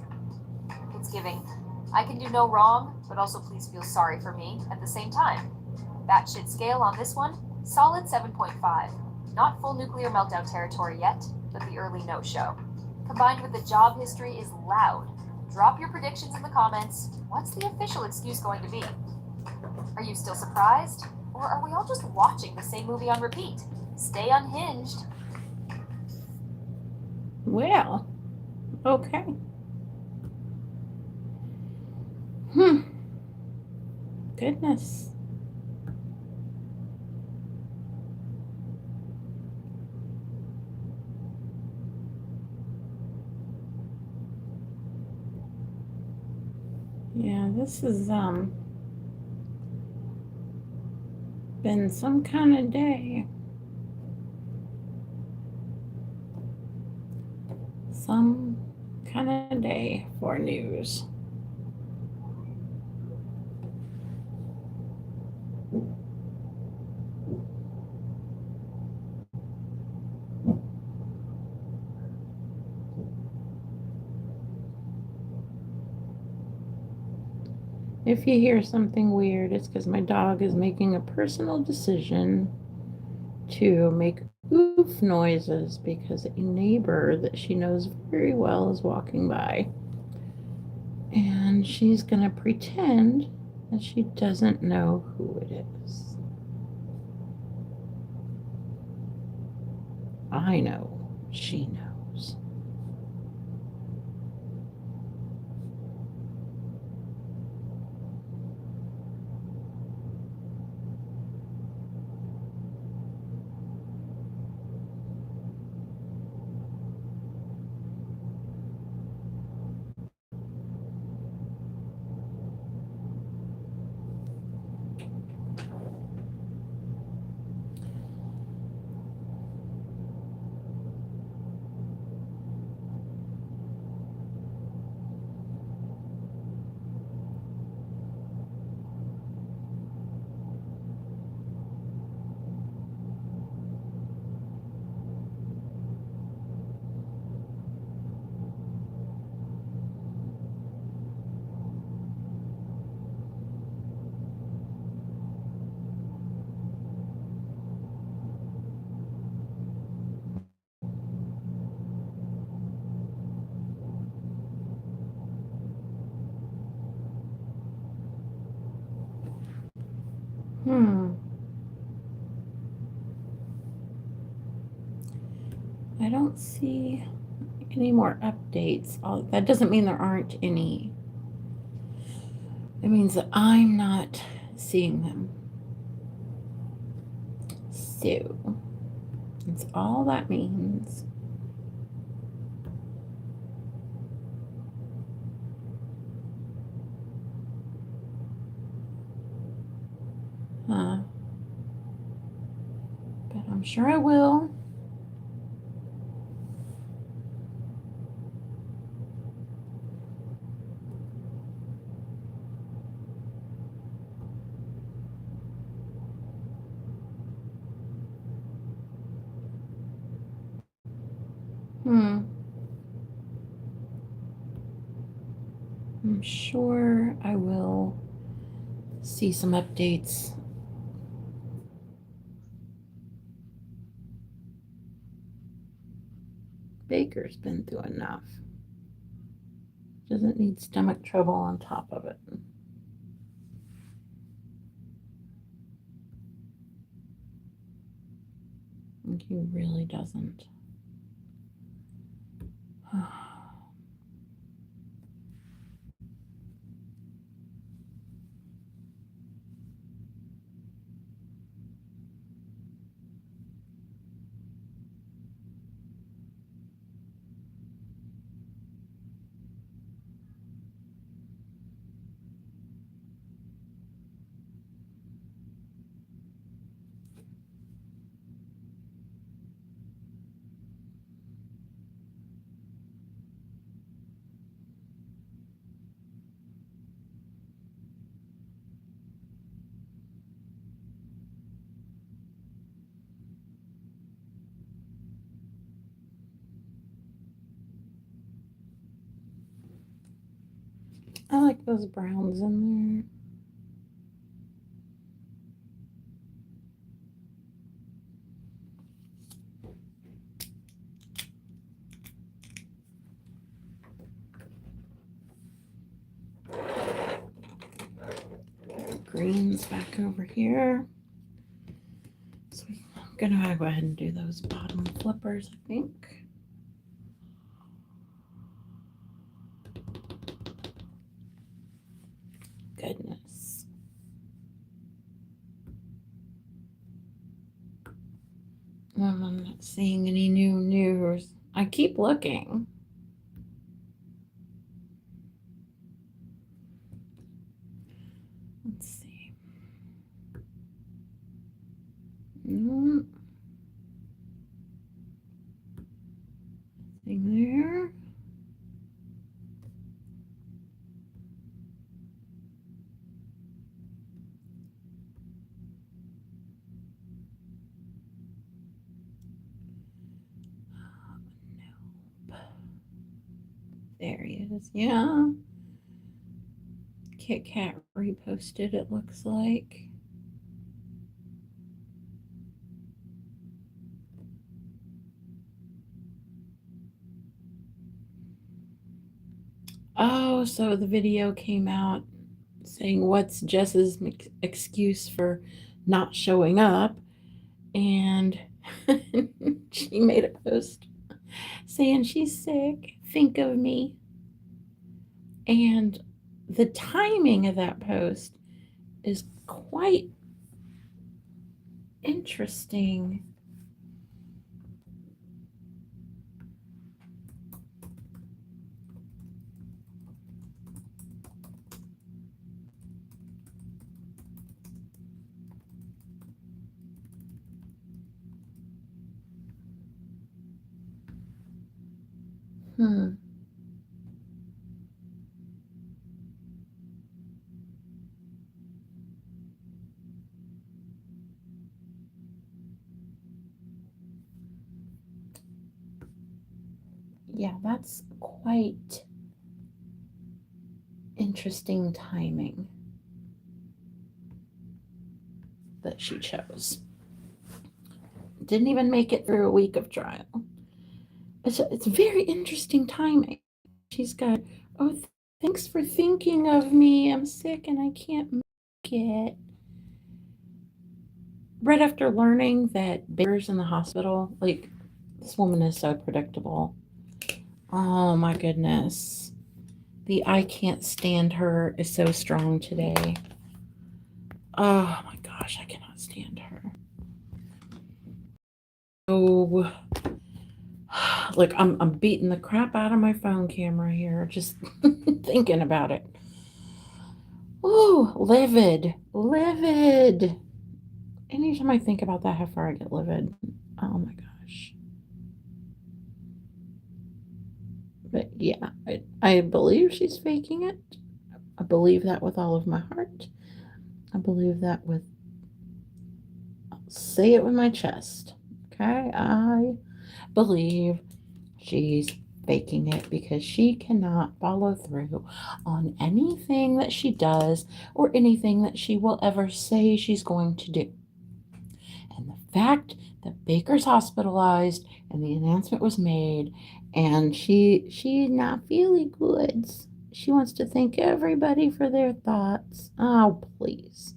Speaker 7: It's giving, I can do no wrong, but also please feel sorry for me at the same time. Batshit scale on this one, solid 7.5. Not full nuclear meltdown territory yet, but the early no-show. Combined with the job history is loud. Drop your predictions in the comments. What's the official excuse going to be? Are you still surprised? Or are we all just watching the same movie on repeat? Stay unhinged.
Speaker 1: Well, okay. Goodness. Yeah, this has been some kind of day. Some kind of day for news. If you hear something weird, it's because my dog is making a personal decision to make oof noises because a neighbor that she knows very well is walking by. And she's going to pretend that she doesn't know who it is. I know. She knows. I don't see any more updates. That doesn't mean there aren't any. It means that I'm not seeing them. So, that's all that means. But I'm sure I will. I'm sure I will see some updates. Baker's been through enough. Doesn't need stomach trouble on top of it. He really doesn't. I like those browns in there. Greens back over here. So I'm gonna go ahead and do those bottom flippers, I think. Goodness. I'm not seeing any new news. I keep looking. Let's see. Nothing there. There he is. Yeah. Kit Kat reposted, it looks like. Oh, so the video came out saying what's Jess's excuse for not showing up. And she made a post saying she's sick. Think of me. And the timing of that post is quite interesting. Yeah, that's quite interesting timing that she chose. Didn't even make it through a week of trial. It's very interesting timing. She's got, oh, thanks for thinking of me. I'm sick and I can't make it. Right after learning that Baker's in the hospital, like, this woman is so predictable. Oh my goodness. The I can't stand her is so strong today. Oh my gosh, I cannot stand her. So, look, I'm beating the crap out of my phone camera here, just thinking about it. Oh, livid. Anytime I think about that heifer, I get livid. Oh my gosh. But yeah, I believe she's faking it. I believe that with all of my heart. I believe that with, I'll say it with my chest. Okay, I believe she's faking it because she cannot follow through on anything that she does or anything that she will ever say she's going to do. And the fact that Baker's hospitalized and the announcement was made and she's not feeling good. She wants to thank everybody for their thoughts. Oh, please.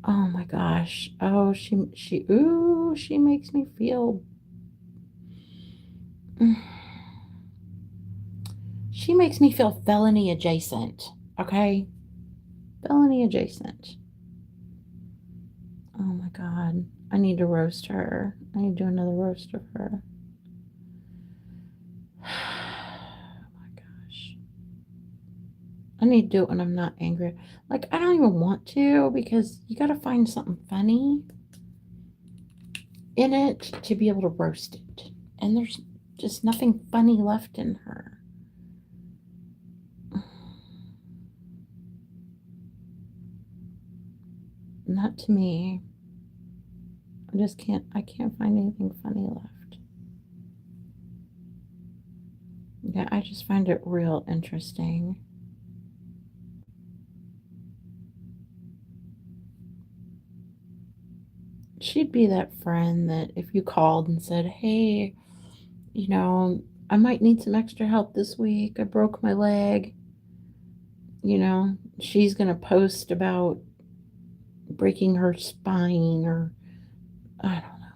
Speaker 1: Oh my gosh. Oh, she makes me feel. She makes me feel felony adjacent. Okay? Felony adjacent. Oh my God. I need to roast her. I need to do another roast of her. Oh my gosh. I need to do it when I'm not angry. Like, I don't even want to because you got to find something funny in it to be able to roast it. And there's just nothing funny left in her. Not to me. I can't find anything funny left. Yeah, I just find it real interesting. She'd be that friend that if you called and said, hey, I might need some extra help this week. I broke my leg. She's going to post about breaking her spine or I don't know.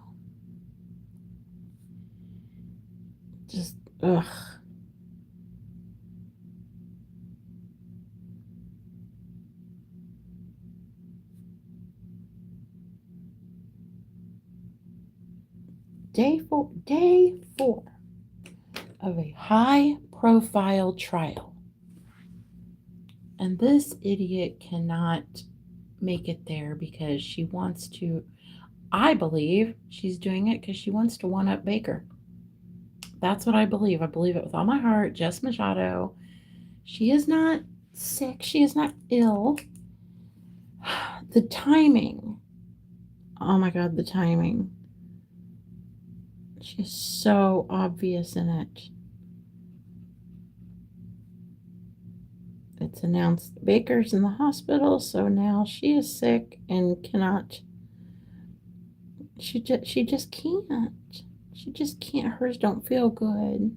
Speaker 1: Just, ugh. Day four of a high-profile trial. And this idiot cannot make it there because she wants to, I believe she's doing it because she wants to one-up Baker. That's what I believe. I believe it with all my heart. Jess Machado. She is not sick. She is not ill. The timing. Oh my God, the timing. She's so obvious in it. It's announced Baker's in the hospital, so now she is sick and cannot. She just can't. She just can't. Hers don't feel good.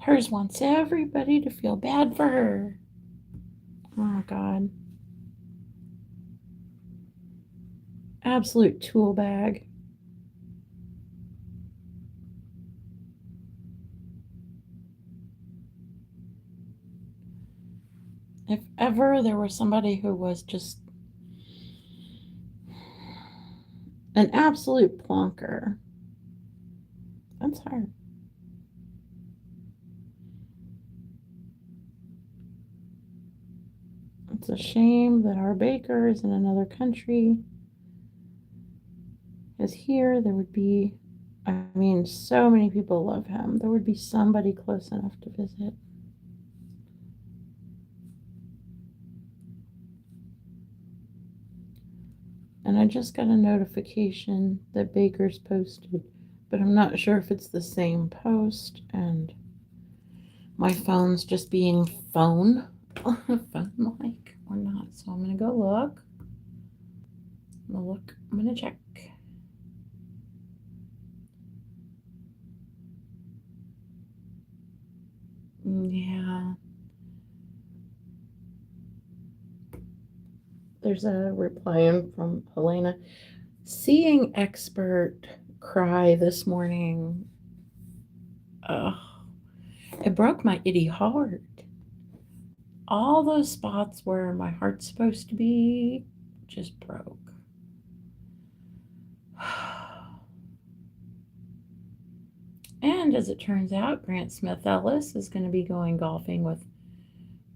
Speaker 1: Hers wants everybody to feel bad for her. Oh God. Absolute tool bag. If ever there was somebody who was just an absolute plonker, that's her. It's a shame that our Baker is in another country. Because here there would be, so many people love him. There would be somebody close enough to visit. And I just got a notification that Baker's posted, but I'm not sure if it's the same post, and my phone's just being phone like or not. So I'm gonna go look. I'm gonna check. Yeah. There's a reply in from Helena. Seeing expert cry this morning. It broke my itty heart. All those spots where my heart's supposed to be just broke. And as it turns out, Grant Smith Ellis is going to be going golfing with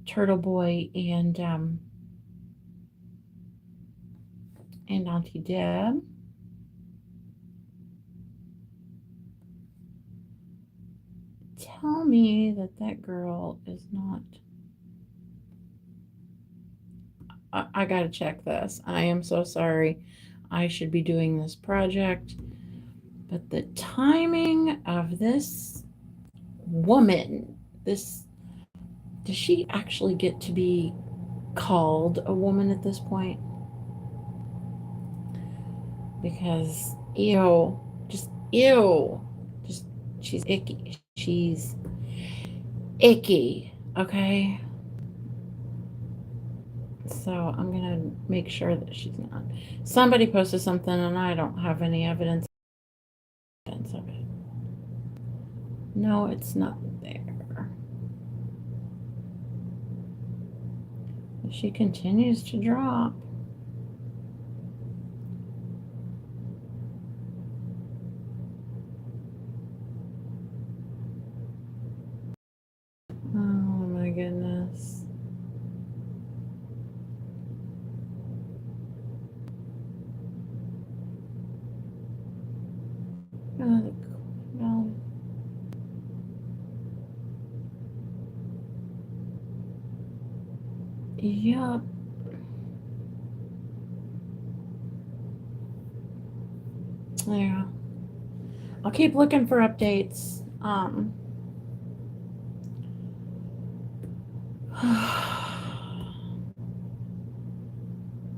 Speaker 1: Turtle Boy and Auntie Deb. Tell me that girl is not. I gotta check this. I am so sorry. I should be doing this project. But the timing of this woman, does she actually get to be called a woman at this point? Because ew, she's icky. She's icky. Okay. So I'm gonna make sure that she's not. Somebody posted something and I don't have any evidence of it. No, it's not there. She continues to drop. Oh my goodness. Oh, no. Yup. Yeah. I'll keep looking for updates.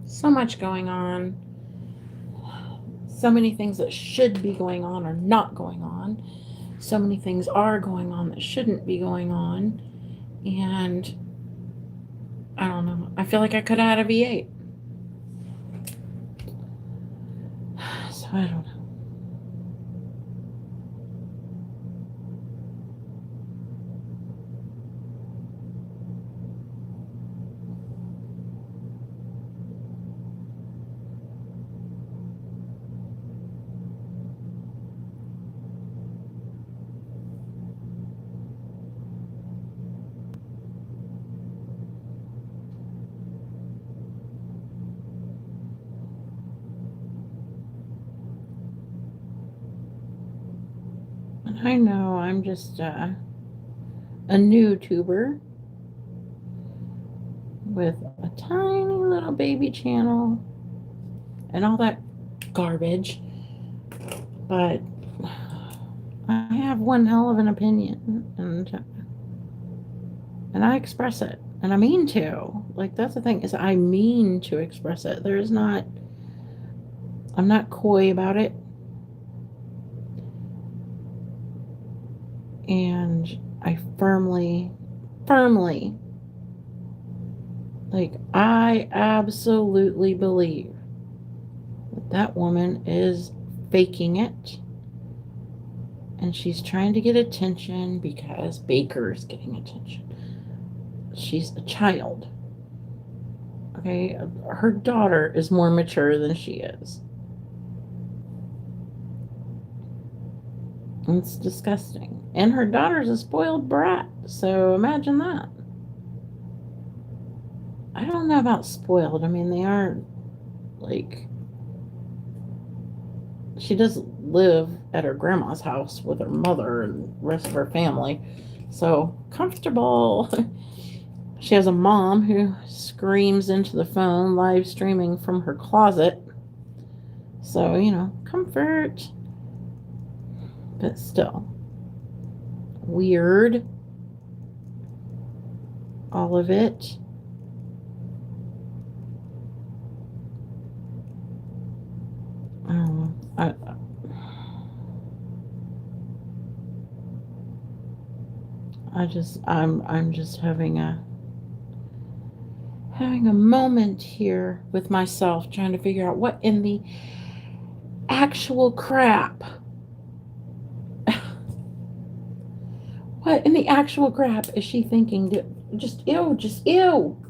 Speaker 1: So much going on. So many things that should be going on are not going on. So many things are going on that shouldn't be going on. And I don't know. I feel like I could have had a V8. So I don't know. I know I'm just a new tuber with a tiny little baby channel and all that garbage, but I have one hell of an opinion, and I express it, and I mean to. Like, that's the thing, is I mean to express it. I'm not coy about it. And I firmly, like, I absolutely believe that woman is faking it. And she's trying to get attention because Baker's getting attention. She's a child. Okay? Her daughter is more mature than she is. It's disgusting. And her daughter's a spoiled brat. So imagine that. I don't know about spoiled. I mean, they aren't, like, she does live at her grandma's house with her mother and the rest of her family. So comfortable. She has a mom who screams into the phone, live streaming from her closet. So, comfort. But still. Weird. All of it. I don't know. I'm just having a moment here with myself, trying to figure out what in the actual crap. What in the actual crap is she thinking? Just ew. Just ew.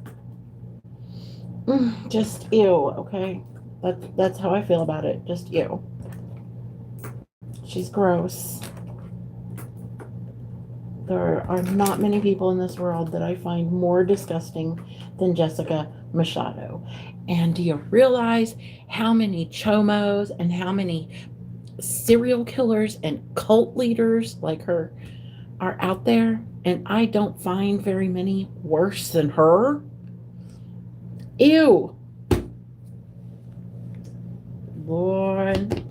Speaker 1: Just ew. Okay, that's how I feel about it. Just ew. She's gross. There are not many people in this world that I find more disgusting than Jessica Machado. And do you realize how many chomos and how many serial killers and cult leaders like her are out there? And I don't find very many worse than her. Ew. Lord.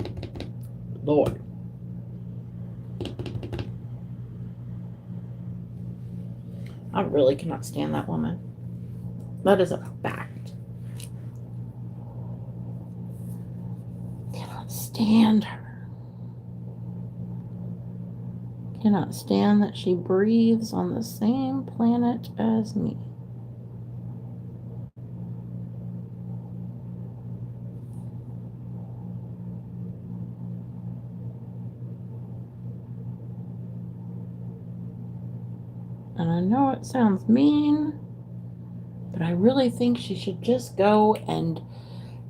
Speaker 1: I really cannot stand that woman. That is a fact. Cannot stand her. Cannot stand that she breathes on the same planet as me. And I know it sounds mean, but I really think she should just go and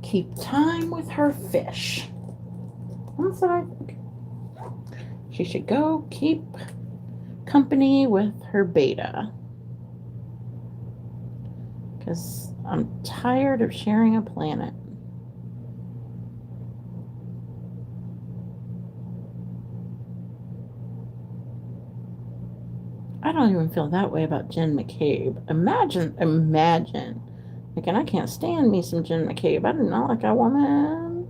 Speaker 1: keep time with her fish. That's what I think. She should go keep company with her beta. Because I'm tired of sharing a planet. I don't even feel that way about Jen McCabe. Imagine. Like, and I can't stand me some Jen McCabe. I do not like that woman.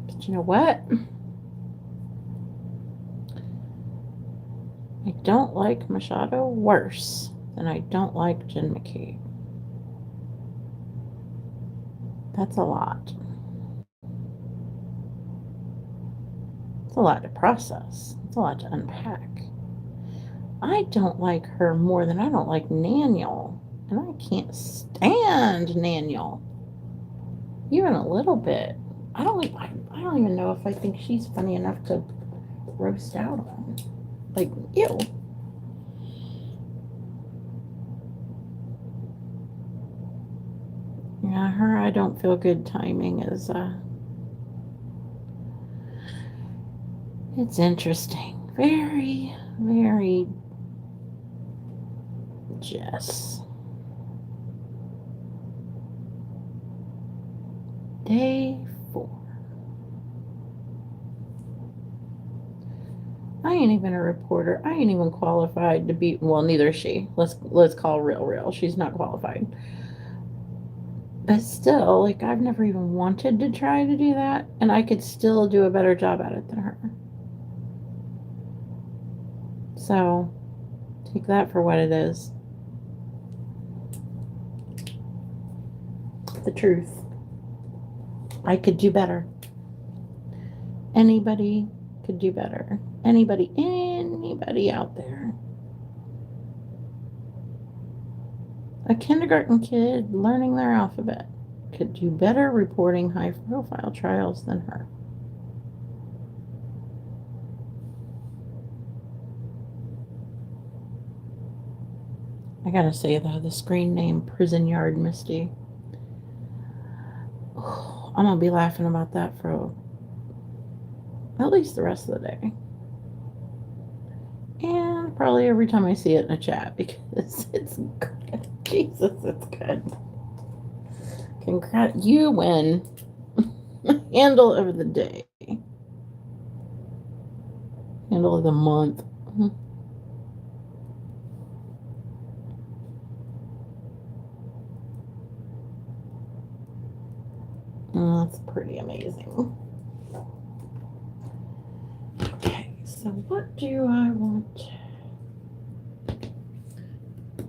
Speaker 1: But you know what? I don't like Machado worse than I don't like Jen McCabe. That's a lot. It's a lot to process. It's a lot to unpack. I don't like her more than I don't like Naniel. And I can't stand Naniel. Even a little bit. I don't even know if I think she's funny enough to roast out on. Like, ew. Yeah, her I don't feel good timing is it's interesting. Very, very Jess. Day 4. I ain't even a reporter. I ain't even qualified to be. Well, neither is she. Let's call real. She's not qualified. But still, like, I've never even wanted to try to do that, and I could still do a better job at it than her. So, take that for what it is. The truth. I could do better. Anybody could do better. Anybody out there. A kindergarten kid learning their alphabet could do better reporting high-profile trials than her. I gotta say, though, the screen name Prison Yard Misty. I'm gonna be laughing about that for at least the rest of the day. And probably every time I see it in a chat, because it's good. Jesus, it's good. Congrats, you win. Handle of the day. Handle of the month. That's pretty amazing. Okay, so what do I want?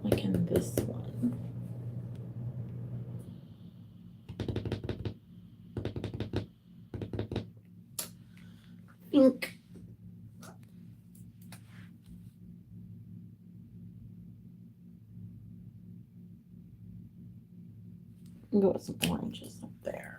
Speaker 1: Like in this one. Ink. Go with some oranges up there.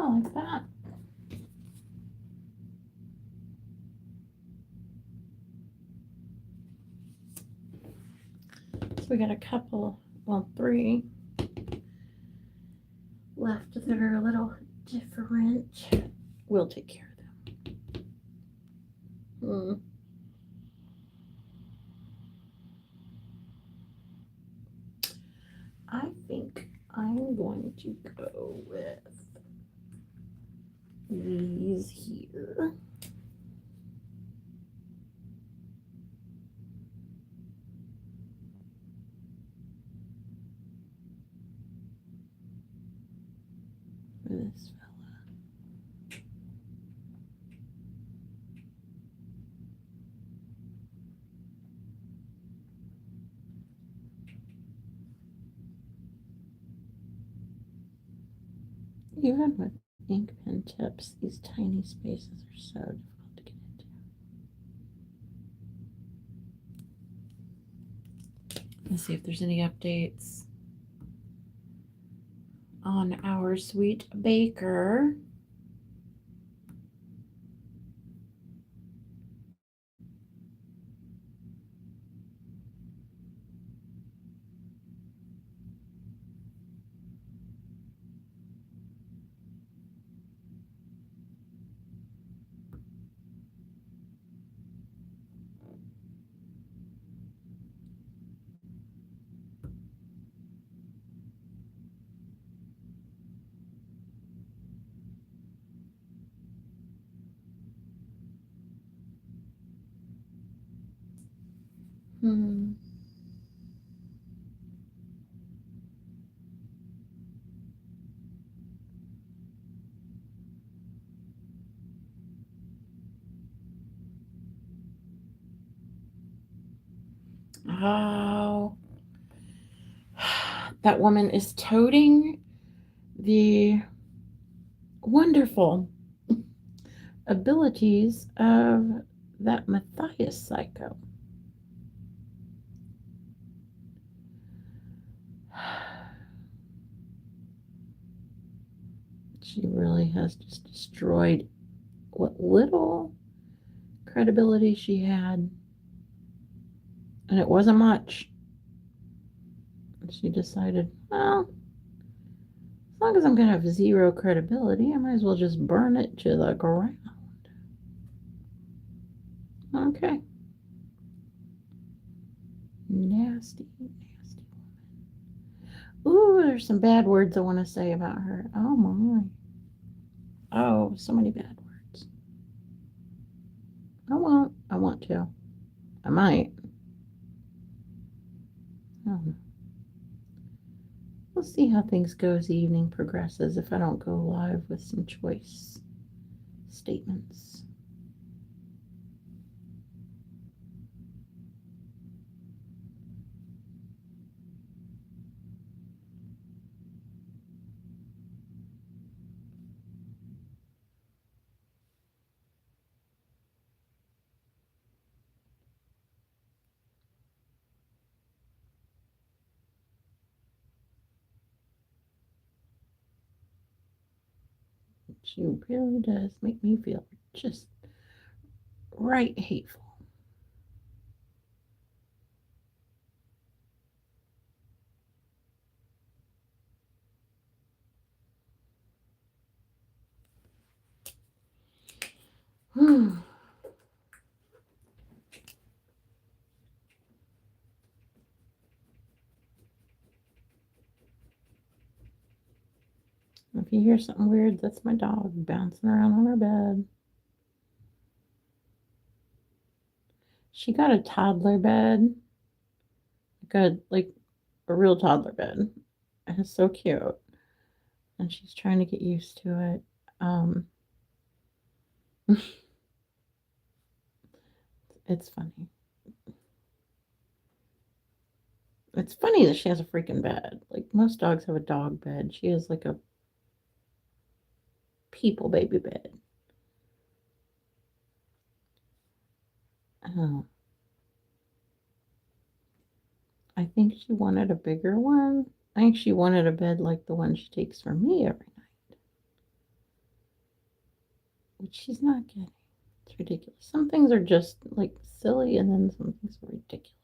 Speaker 1: I like that. So we got a couple, well, 3 left that are a little different. We'll take care of them. I think I'm going to go with these here. For this fella. Even with ink pen tips, these tiny spaces are so difficult to get into. Let's see if there's any updates on our sweet baker. Oh, that woman is toting the wonderful abilities of that Matthias psycho. She really has just destroyed what little credibility she had. And it wasn't much. She decided, well, as long as I'm going to have 0 credibility, I might as well just burn it to the ground. Okay. Nasty, nasty woman. Ooh, there's some bad words I want to say about her. Oh, my. Oh, so many bad words. I won't. I want to. I might. I don't know. We'll see how things go as the evening progresses if I don't go live with some choice statements. She really does make me feel just right hateful. If you hear something weird, that's my dog bouncing around on her bed. She got a toddler bed, like a real toddler bed. And it's so cute. And she's trying to get used to it. It's funny. It's funny that she has a freaking bed. Like most dogs have a dog bed. She has like a people baby bed. I think she wanted a bigger one. I think she wanted a bed like the one she takes for me every night. which she's not getting. It's ridiculous. Some things are just like silly, and then some things are ridiculous.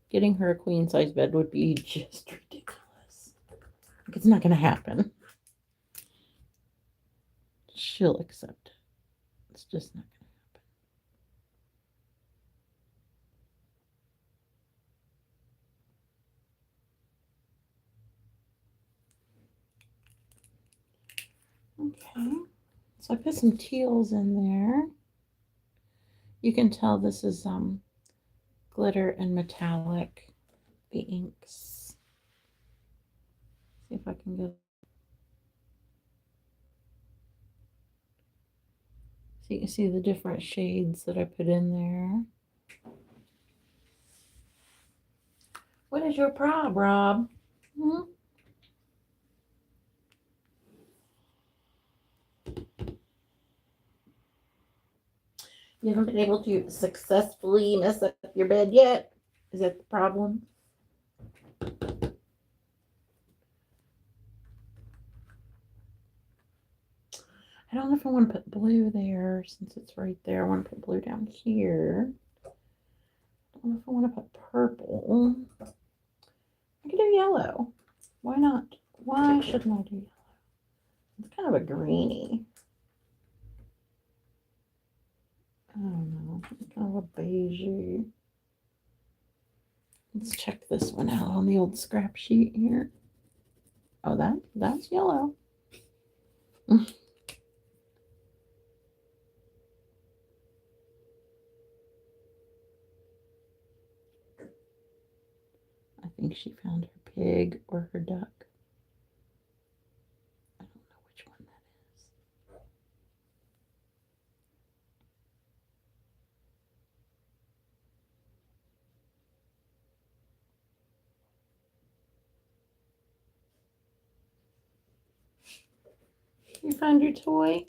Speaker 1: Getting her a queen size bed would be just ridiculous. Like, it's not going to happen. She'll accept it. It's just not going to happen. Okay. So I put some teals in there. You can tell this is glitter and metallic, the inks. See if I can get. So you can see the different shades that I put in there. What is your prob, Rob? Hmm? You haven't been able to successfully mess up your bed yet? Is that the problem? I don't know if I want to put blue there since it's right there. I want to put blue down here. I don't know if I want to put purple. I could do yellow. Why not? Why shouldn't I do yellow? It's kind of a greeny. I don't know. It's kind of a beigey. Let's check this one out on the old scrap sheet here. Oh, that's yellow. I think she found her pig or her duck. I don't know which one that is. You found your toy?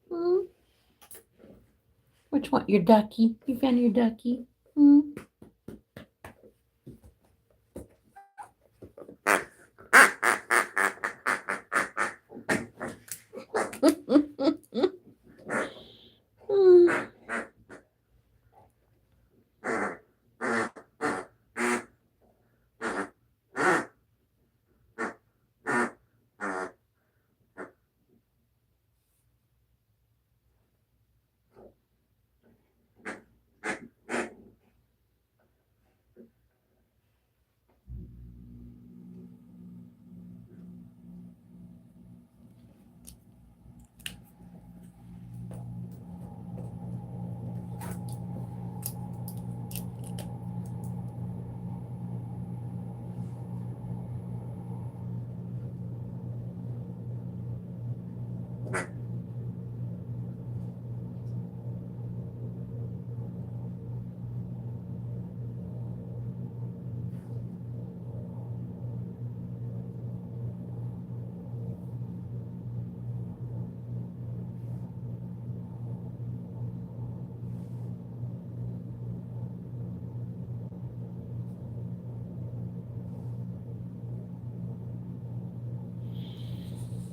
Speaker 1: Hmm? Which one? Your ducky? You found your ducky? Hmm?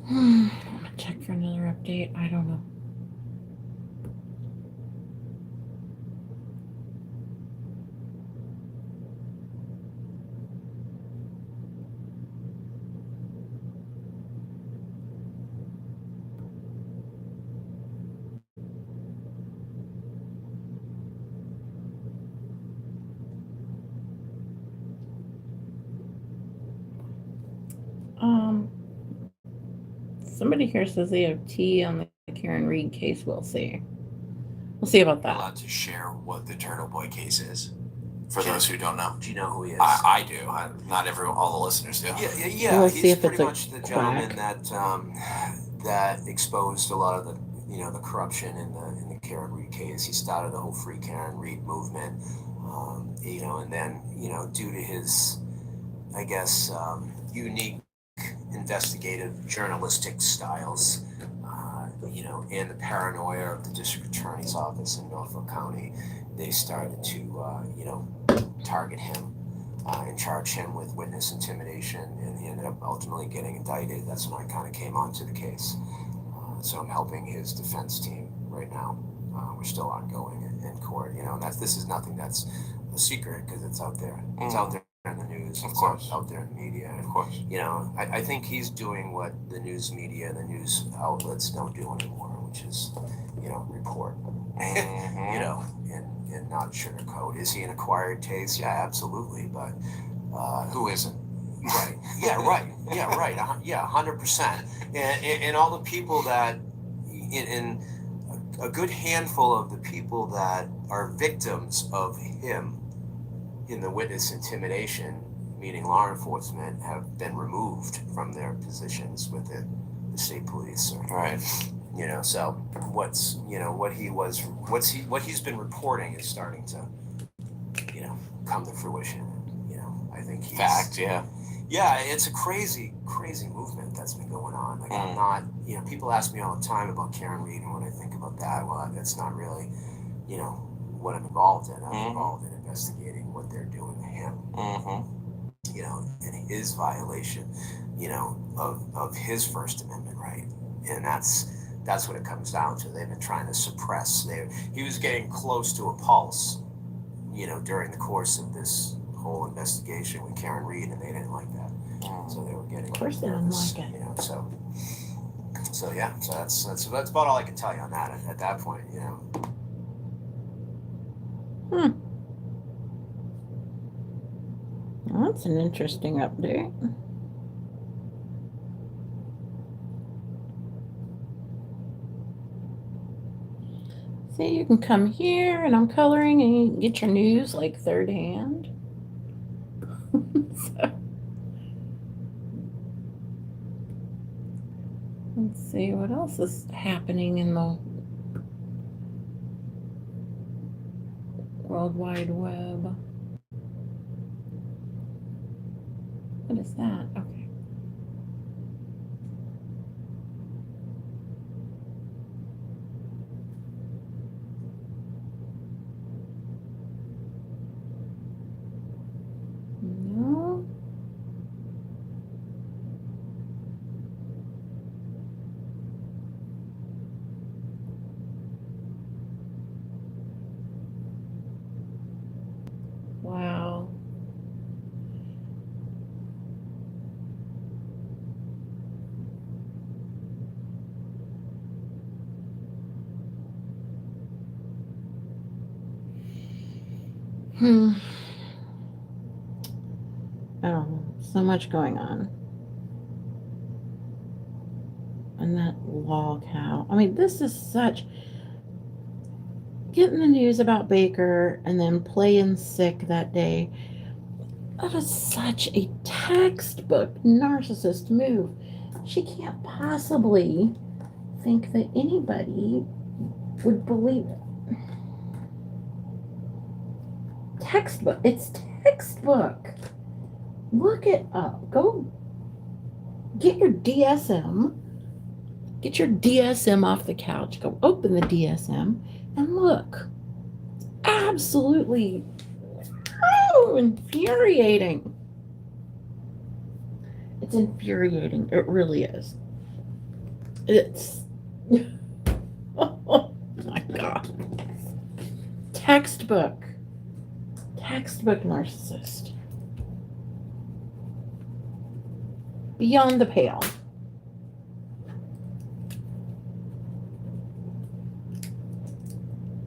Speaker 1: I'm gonna check for another update. I don't know. Somebody here says they have tea on the Karen Reed case. We'll see. We'll see about that.
Speaker 8: Allowed to share what the Turtle Boy case is. For those who don't know,
Speaker 5: Do you know who he is?
Speaker 8: I do. Not everyone, all the listeners do.
Speaker 5: Yeah.
Speaker 1: We'll see
Speaker 5: He's
Speaker 1: if
Speaker 5: pretty
Speaker 1: it's a
Speaker 5: much the gentleman
Speaker 1: quack.
Speaker 5: that exposed a lot of the corruption in the Karen Reed case. He started the whole Free Karen Reed movement. And then due to his, I guess, unique investigative journalistic styles, and the paranoia of the district attorney's office in Norfolk County, they started to, target him and charge him with witness intimidation, and he ended up ultimately getting indicted. That's when I kind of came onto the case.
Speaker 2: so I'm helping his defense team right now. We're still ongoing in court, and this is nothing that's a secret because it's out there. It's out there in the news.
Speaker 9: Of course.
Speaker 2: Out there in the media.
Speaker 9: Of course.
Speaker 2: I think he's doing what the news media and the news outlets don't do anymore, which is, report, and not sugarcoat. Is he an acquired taste? Yeah, absolutely. But
Speaker 9: Who isn't?
Speaker 2: right. Yeah, right. Yeah, right. Yeah, 100%. And all the people that, in a good handful of the people that are victims of him in the witness intimidation, meaning law enforcement, have been removed from their positions with the state police.
Speaker 9: Right.
Speaker 2: So what he's been reporting is starting to, come to fruition. I think he's
Speaker 9: Fact, yeah.
Speaker 2: Yeah, it's a crazy movement that's been going on. Like, I'm not, people ask me all the time about Karen Reed and what I think about that. Well, that's not really, what I'm involved in. I'm involved in investigating what they're doing to him. And his violation, of his First Amendment right. And that's what it comes down to. They've been trying to suppress. He was getting close to a pulse, during the course of this whole investigation with Karen Reed, and they didn't like that. So they were getting.
Speaker 1: Of course they didn't like it.
Speaker 2: So yeah. So that's about all I can tell you on that at that point.
Speaker 1: Well, that's an interesting update. See, you can come here and I'm coloring and you can get your news like third hand. So, let's see what else is happening in the World Wide Web. What is that? Okay. No. Wow. Oh, so much going on. And that log cow. I mean, this is such getting the news about Baker and then playing sick that day. That is such a textbook narcissist move. She can't possibly think that anybody would believe it. Textbook. It's textbook. Look it up. Go get your DSM. Get your DSM off the couch. Go open the DSM and look. Absolutely infuriating. It's infuriating. It really is. It's oh my God. Textbook narcissist. Beyond the pale.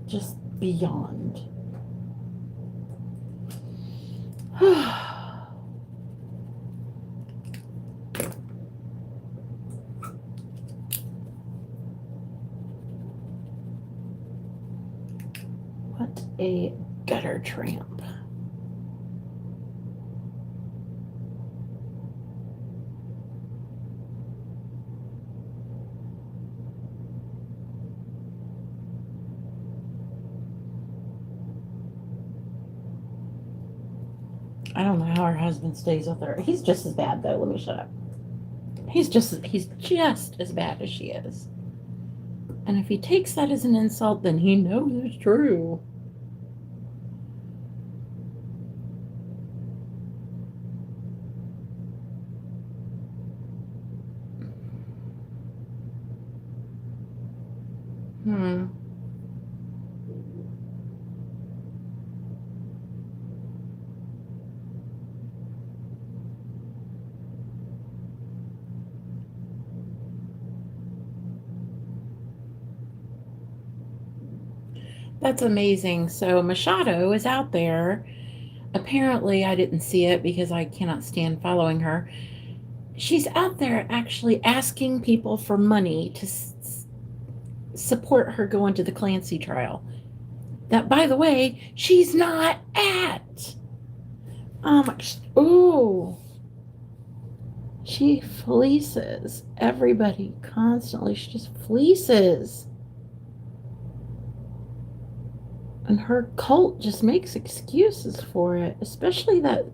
Speaker 1: Just beyond. What a gutter tramp. I don't know how her husband stays with her. He's just as bad though. Let me shut up. He's just as bad as she is. And if he takes that as an insult, then he knows it's true. Hmm. That's amazing. So Machado is out there. Apparently, I didn't see it because I cannot stand following her. She's out there actually asking people for money to support her going to the Clancy trial. That, by the way, she's not at. Ooh. She fleeces everybody constantly. She just fleeces. And her cult just makes excuses for it, especially that.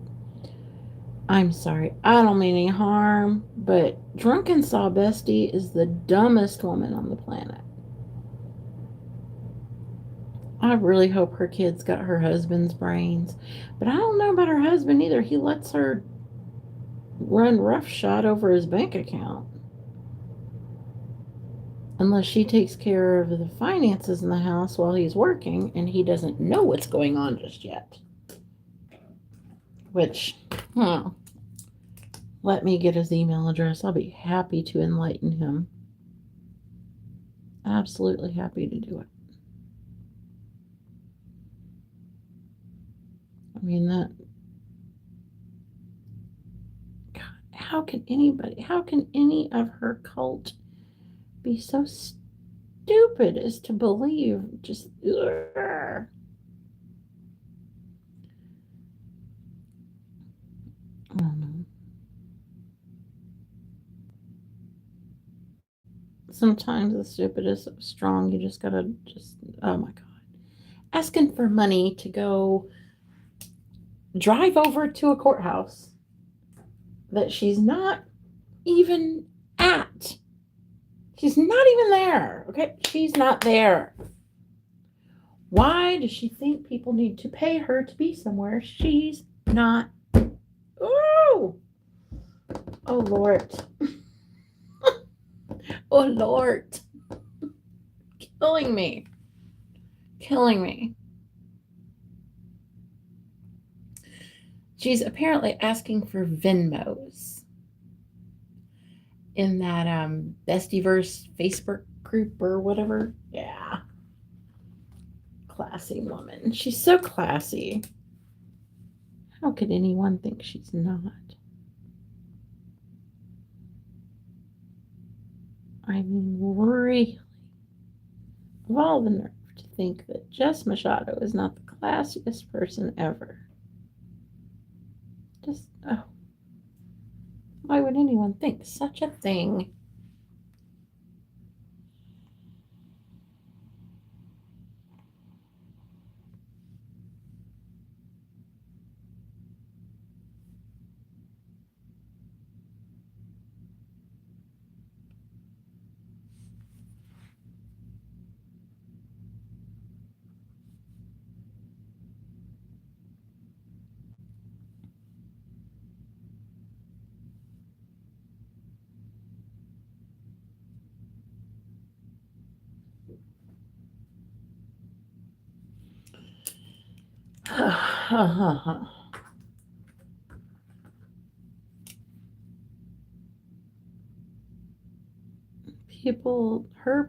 Speaker 1: I'm sorry, I don't mean any harm, but Drunken Saw Bestie is the dumbest woman on the planet. I really hope her kids got her husband's brains, but I don't know about her husband either. He lets her run roughshod over his bank account. Unless she takes care of the finances in the house while he's working and he doesn't know what's going on just yet. Which, let me get his email address. I'll be happy to enlighten him. Absolutely happy to do it. I mean, that. God, how can any of her cult be so stupid as to believe just. Ugh. I don't know. Sometimes the stupid is so strong, you just gotta oh my God. Asking for money to go drive over to a courthouse that she's not even at. She's not even there, okay? She's not there. Why does she think people need to pay her to be somewhere she's not? Ooh! Oh, Lord. Oh, Lord. Killing me. Killing me. She's apparently asking for Venmos in that Bestieverse Facebook group or whatever. Yeah. Classy woman. She's so classy. How could anyone think she's not? I mean, really, of all the nerve to think that Jess Machado is not the classiest person ever. Just, oh. Why would anyone think such a thing?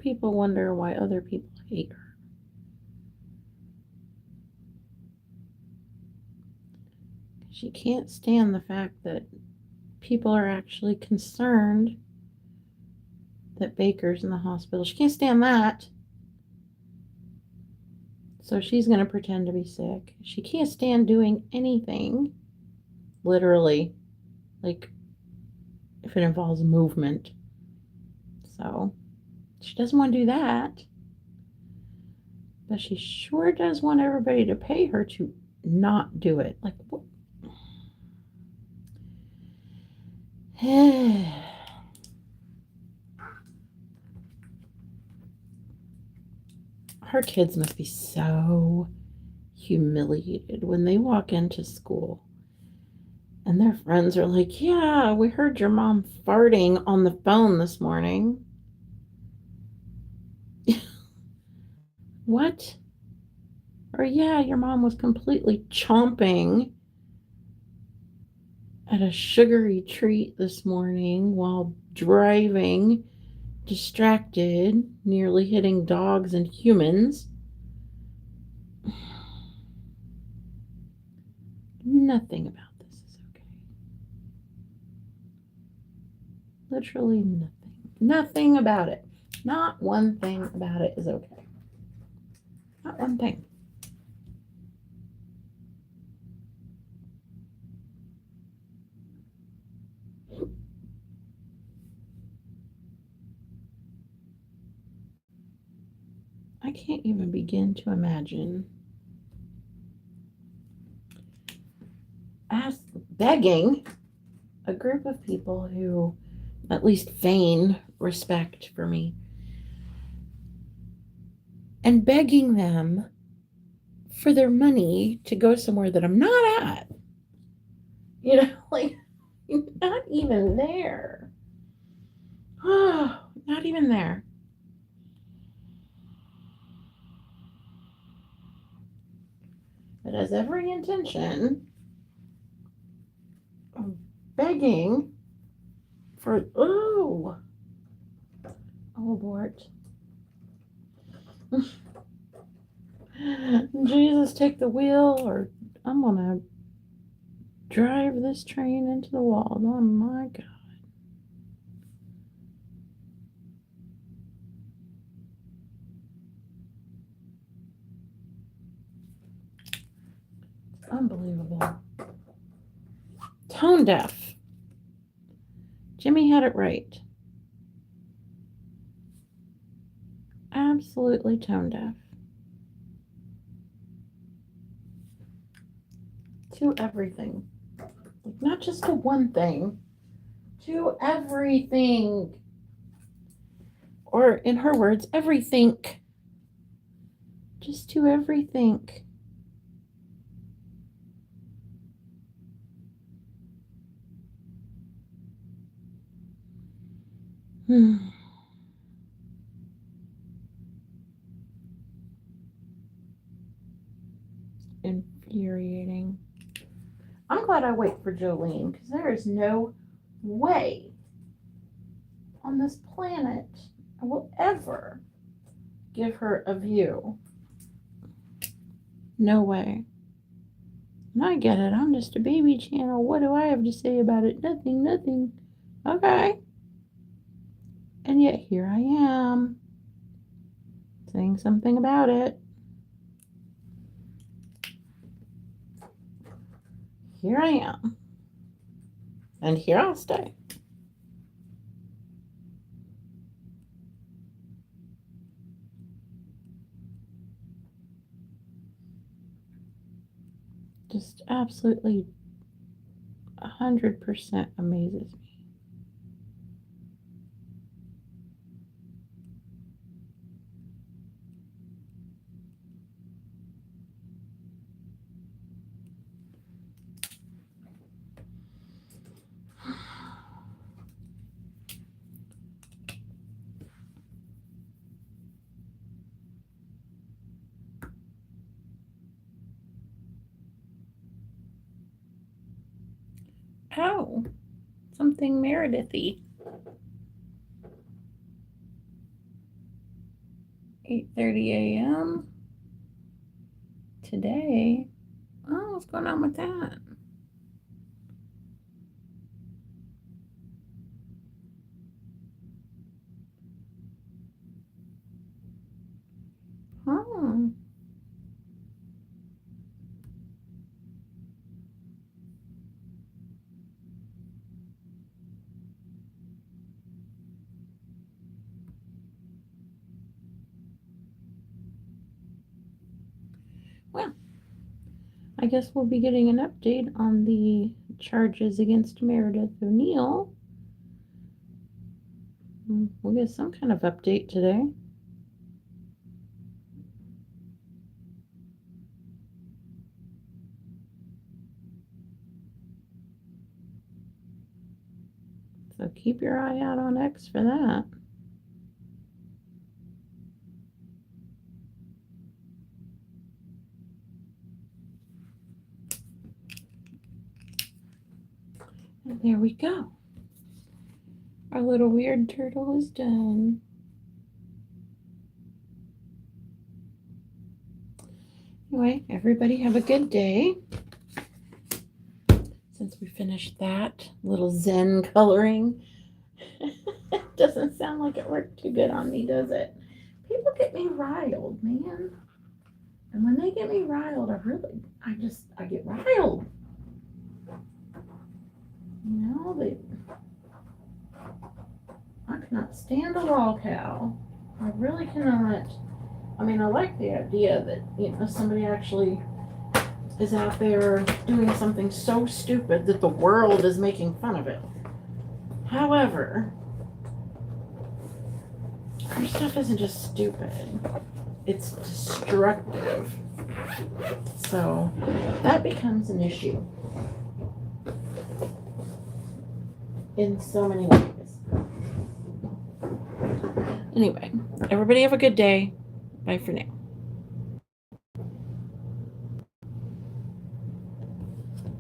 Speaker 1: People wonder why other people hate her. She can't stand the fact that people are actually concerned that Baker's in the hospital. She can't stand that. So she's going to pretend to be sick. She can't stand doing anything, literally, like if it involves movement. So she doesn't want to do that. But she sure does want everybody to pay her to not do it. Like, what? Her kids must be so humiliated when they walk into school and their friends are like, yeah, we heard your mom farting on the phone this morning. What? Or yeah, your mom was completely chomping at a sugary treat this morning while driving, distracted, nearly hitting dogs and humans. Nothing about this is okay. Literally nothing. Nothing about it. Not one thing about it is okay. Not one thing. I can't even begin to imagine begging a group of people who at least feign respect for me and begging them for their money to go somewhere that I'm not at. You know, like, not even there. Oh, not even there. It has every intention of begging for, abort. Jesus, take the wheel, or I'm gonna drive this train into the wall. Oh my God. Unbelievable. Tone deaf. Jimmy had it right. Absolutely tone deaf. To everything. Like, not just to one thing, to everything. Or, in her words, everything. Just to everything. Infuriating. I'm glad I wait for Jolene, because there is no way on this planet I will ever give her a view. No way. And I get it. I'm just a baby channel. What do I have to say about it? Nothing, nothing. Okay. And yet here I am saying something about it. Here I am. And here I'll stay. Just absolutely 100% amazes me. Oh, something Meredithy. 8:30 a.m. today. Oh, what's going on with that? Oh. Well, I guess we'll be getting an update on the charges against Meredith O'Neill. We'll get some kind of update today. So keep your eye out on X for that. There we go. Our little weird turtle is done. Anyway, everybody have a good day. Since we finished that little Zen coloring, it doesn't sound like it worked too good on me, does it? People get me riled, man. And when they get me riled, I get riled. You know, I cannot stand a lol cow. I really cannot. I mean, I like the idea that, you know, somebody actually is out there doing something so stupid that the world is making fun of it. However, our stuff isn't just stupid. It's destructive. So that becomes an issue in so many ways. Anyway, everybody have a good day. Bye for now.